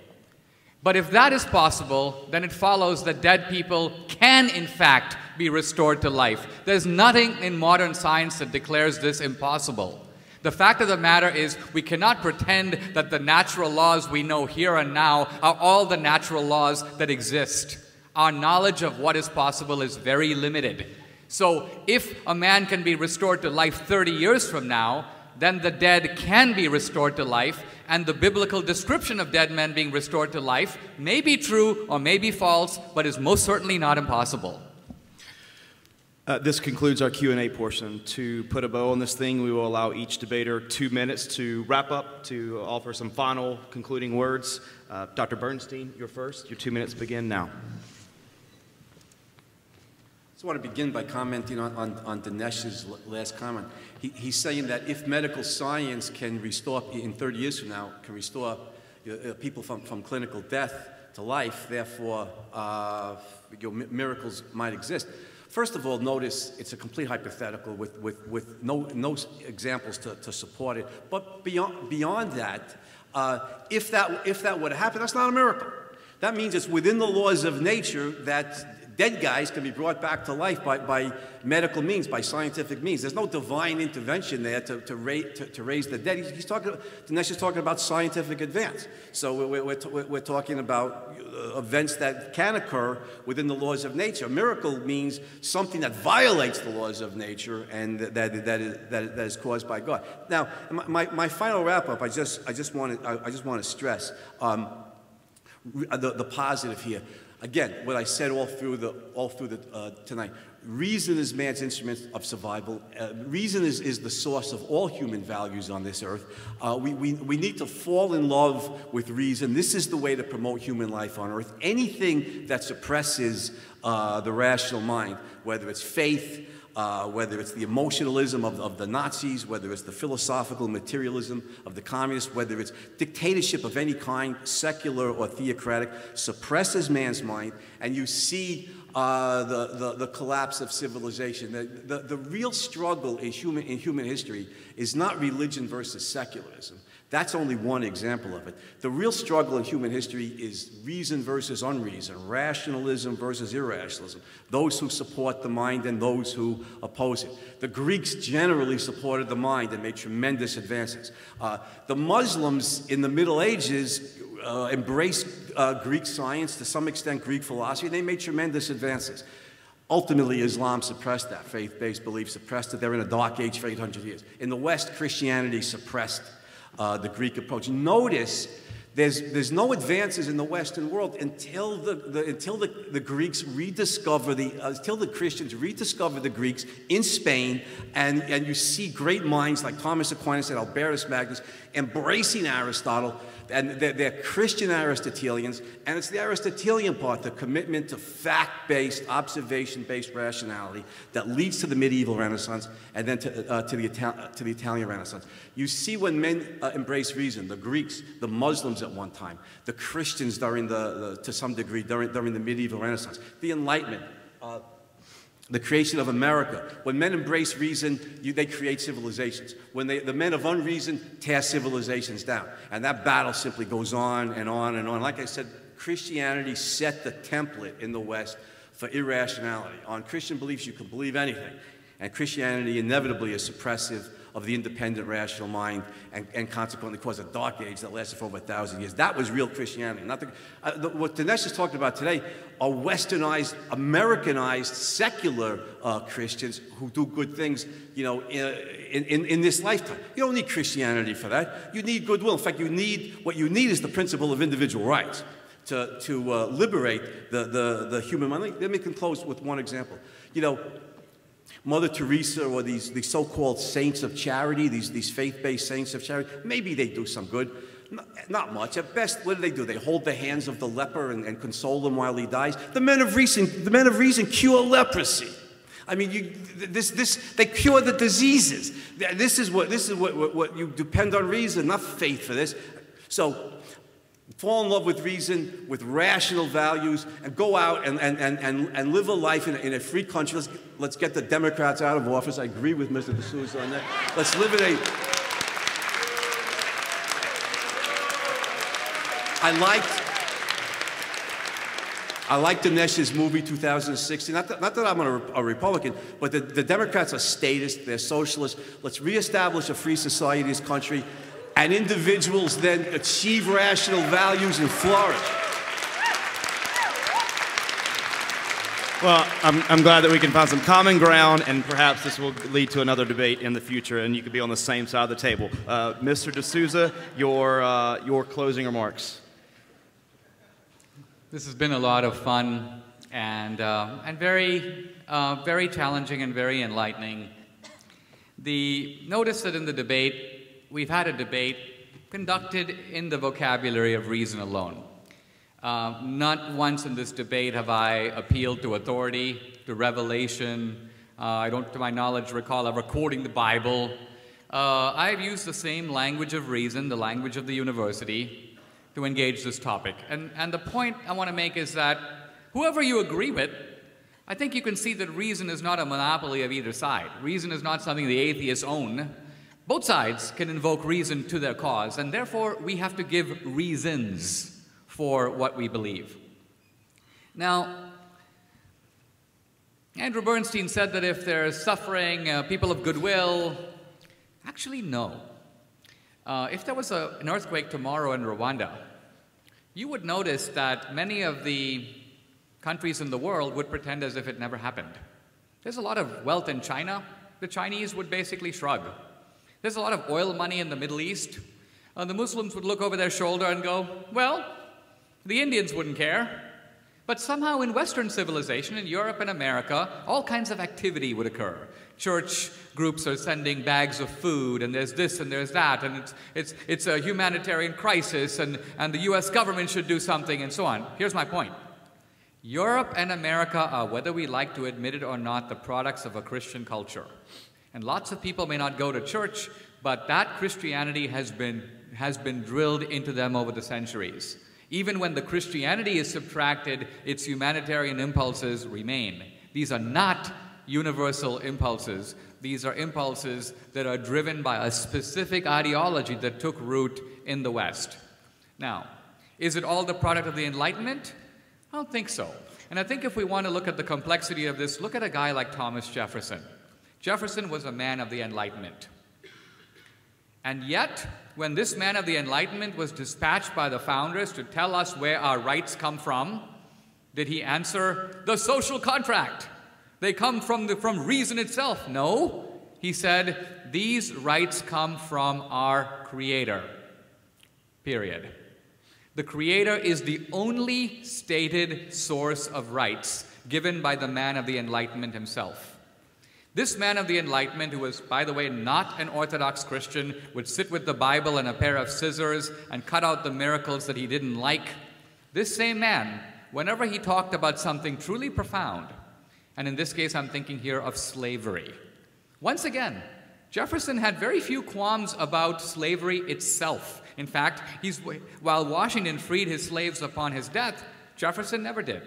But if that is possible, then it follows that dead people can, in fact, be restored to life. There's nothing in modern science that declares this impossible. The fact of the matter is we cannot pretend that the natural laws we know here and now are all the natural laws that exist. Our knowledge of what is possible is very limited. So if a man can be restored to life 30 years from now, then the dead can be restored to life, and the biblical description of dead men being restored to life may be true or may be false, but is most certainly not impossible. This concludes our Q&A portion. To put a bow on this thing, we will allow each debater 2 minutes to wrap up, to offer some final concluding words. Dr. Bernstein, you're first. Your 2 minutes begin now. I want to begin by commenting on Dinesh's last comment. He's saying that if medical science can restore, in 30 years from now, can restore people from clinical death to life, therefore miracles might exist. First of all, notice it's a complete hypothetical with no examples to support it. But beyond that, if that were to happen, that's not a miracle. That means it's within the laws of nature that dead guys can be brought back to life by medical means, by scientific means. There's no divine intervention there to raise the dead. Dinesh is talking about scientific advance. So we're talking about events that can occur within the laws of nature. A miracle means something that violates the laws of nature and that is caused by God. Now, my final wrap up, I just want to stress the positive here. Again, what I said all through tonight. Reason is man's instrument of survival. Reason is the source of all human values on this earth. We need to fall in love with reason. This is the way to promote human life on earth. Anything that suppresses the rational mind, whether it's faith, whether it's the emotionalism of the Nazis, whether it's the philosophical materialism of the communists, whether it's dictatorship of any kind, secular or theocratic, suppresses man's mind, and you see the collapse of civilization. The real struggle in human history is not religion versus secularism. That's only one example of it. The real struggle in human history is reason versus unreason, rationalism versus irrationalism, those who support the mind and those who oppose it. The Greeks generally supported the mind and made tremendous advances. The Muslims in the Middle Ages embraced Greek science, to some extent Greek philosophy, and they made tremendous advances. Ultimately, Islam suppressed that. Faith-based belief suppressed it. They're in a dark age for 800 years. In the West, Christianity suppressed the Greek approach. Notice There's no advances in the Western world until the Greeks rediscover until the Christians rediscover the Greeks in Spain, and you see great minds like Thomas Aquinas and Albertus Magnus embracing Aristotle, and they're Christian Aristotelians, and it's the Aristotelian part, the commitment to fact-based, observation-based rationality that leads to the medieval Renaissance and then to the Italian Renaissance. You see when men embrace reason, the Greeks, the Muslims at one time, the Christians during to some degree during the medieval Renaissance, the Enlightenment, the creation of America. When men embrace reason, they create civilizations. When the men of unreason tear civilizations down. And that battle simply goes on and on and on. Like I said, Christianity set the template in the West for irrationality. On Christian beliefs, you can believe anything. And Christianity inevitably is suppressive of the independent rational mind and consequently caused a dark age that lasted for over 1,000 years. That was real Christianity. Not what Dinesh is talking about today are westernized, Americanized, secular Christians who do good things, you know, in this lifetime. You don't need Christianity for that. You need goodwill. In fact, what you need is the principle of individual rights to liberate the human mind. Let me close with one example. You know, Mother Teresa or these so-called saints of charity, these faith-based saints of charity, maybe they do some good. Not much. At best, what do? They hold the hands of the leper and console him while he dies. The men of reason cure leprosy. I mean, they cure the diseases. This is what you depend on reason, not faith for this. So fall in love with reason, with rational values, and go out and live a life in a free country. Let's get the Democrats out of office. I agree with Mr. D'Souza on that. Let's live in a... I liked Dinesh's movie 2016. Not that I'm a Republican, but the Democrats are statists, they're socialists. Let's reestablish a free society in this country, and individuals then achieve rational values and flourish. Well, I'm glad that we can find some common ground, and perhaps this will lead to another debate in the future, and you could be on the same side of the table. Mr. D'Souza, your closing remarks. This has been a lot of fun and very challenging and very enlightening. Notice that in the debate, we've had a debate conducted in the vocabulary of reason alone. Not once in this debate have I appealed to authority, to revelation. I don't, to my knowledge, recall ever quoting the Bible. I've used the same language of reason, the language of the university, to engage this topic. And the point I want to make is that whoever you agree with, I think you can see that reason is not a monopoly of either side. Reason is not something the atheists own. Both sides can invoke reason to their cause, and therefore we have to give reasons for what we believe. Now, Andrew Bernstein said that if there's suffering, people of goodwill. Actually, no. If there was an earthquake tomorrow in Rwanda, you would notice that many of the countries in the world would pretend as if it never happened. There's a lot of wealth in China. The Chinese would basically shrug. There's a lot of oil money in the Middle East. The Muslims would look over their shoulder and go, well, the Indians wouldn't care. But somehow in Western civilization, in Europe and America, all kinds of activity would occur. Church groups are sending bags of food, and there's this and there's that, and it's a humanitarian crisis, and the US government should do something, and so on. Here's my point. Europe and America are, whether we like to admit it or not, the products of a Christian culture. And lots of people may not go to church, but that Christianity has been drilled into them over the centuries. Even when the Christianity is subtracted, its humanitarian impulses remain. These are not universal impulses. These are impulses that are driven by a specific ideology that took root in the West. Now, is it all the product of the Enlightenment? I don't think so. And I think if we want to look at the complexity of this, look at a guy like Thomas Jefferson. Jefferson was a man of the Enlightenment. And yet, when this man of the Enlightenment was dispatched by the founders to tell us where our rights come from, did he answer, the social contract? They come from reason itself. No, he said, these rights come from our Creator, period. The Creator is the only stated source of rights given by the man of the Enlightenment himself. This man of the Enlightenment, who was, by the way, not an Orthodox Christian, would sit with the Bible and a pair of scissors and cut out the miracles that he didn't like. This same man, whenever he talked about something truly profound, and in this case I'm thinking here of slavery. Once again, Jefferson had very few qualms about slavery itself. In fact, while Washington freed his slaves upon his death, Jefferson never did.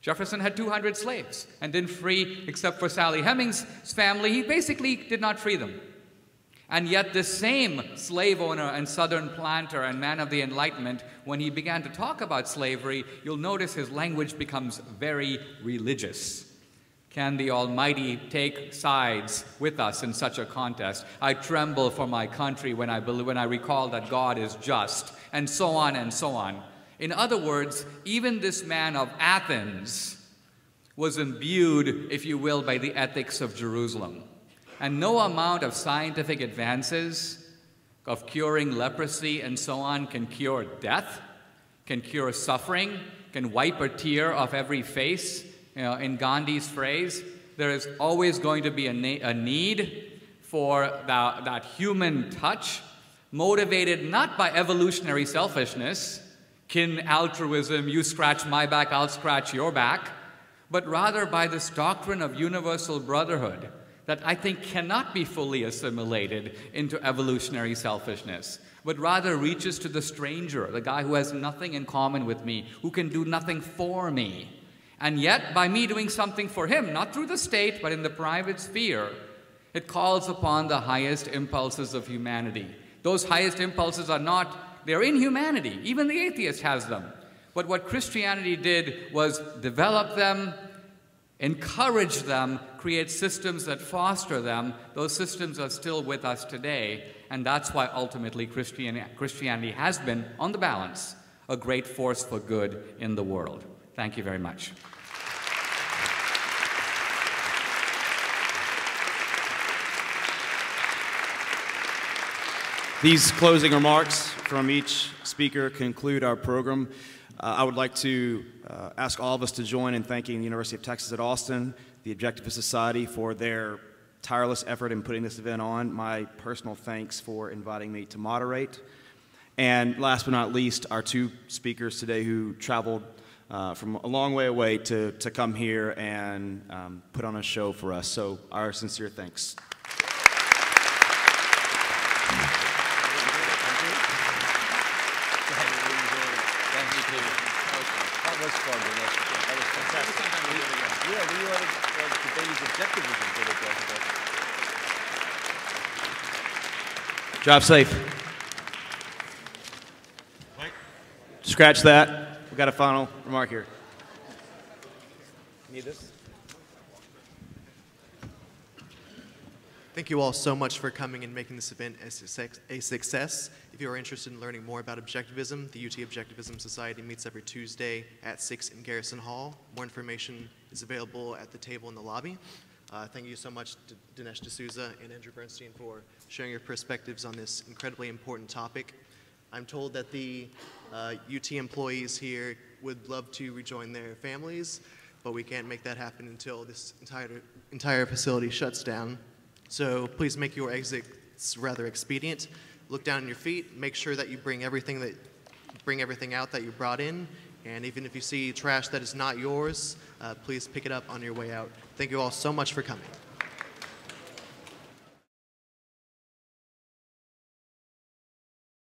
Jefferson had 200 slaves and didn't free, except for Sally Hemings' family, he basically did not free them. And yet this same slave owner and Southern planter and man of the Enlightenment, when he began to talk about slavery, you'll notice his language becomes very religious. Can the Almighty take sides with us in such a contest? I tremble for my country when I recall that God is just, and so on and so on. In other words, even this man of Athens was imbued, if you will, by the ethics of Jerusalem. And no amount of scientific advances, of curing leprosy and so on, can cure death, can cure suffering, can wipe a tear off every face. In Gandhi's phrase, there is always going to be a need for that human touch, motivated not by evolutionary selfishness, kin altruism, you scratch my back, I'll scratch your back, but rather by this doctrine of universal brotherhood that I think cannot be fully assimilated into evolutionary selfishness, but rather reaches to the stranger, the guy who has nothing in common with me, who can do nothing for me. And yet, by me doing something for him, not through the state, but in the private sphere, it calls upon the highest impulses of humanity. Those highest impulses are not, they're in humanity. Even the atheist has them. But what Christianity did was develop them, encourage them, create systems that foster them. Those systems are still with us today, and that's why ultimately Christianity has been, on the balance, a great force for good in the world. Thank you very much. These closing remarks from each speaker conclude our program. I would like to ask all of us to join in thanking the University of Texas at Austin, the Objectivist Society, for their tireless effort in putting this event on. My personal thanks for inviting me to moderate. And last but not least, our two speakers today who traveled from a long way away to come here and put on a show for us. So our sincere thanks. That was fun, Dinesh. That was fantastic. Yeah, we were debating objectivism for the Drive safe. Scratch that. We've got a final remark here. Need this? Thank you all so much for coming and making this event a success. If you are interested in learning more about Objectivism, the UT Objectivism Society meets every Tuesday at 6 in Garrison Hall. More information is available at the table in the lobby. Thank you so much to Dinesh D'Souza and Andrew Bernstein for sharing your perspectives on this incredibly important topic. I'm told that the UT employees here would love to rejoin their families, but we can't make that happen until this entire facility shuts down. So please make your exits rather expedient. Look down at your feet. Make sure that you bring everything out that you brought in. And even if you see trash that is not yours, please pick it up on your way out. Thank you all so much for coming.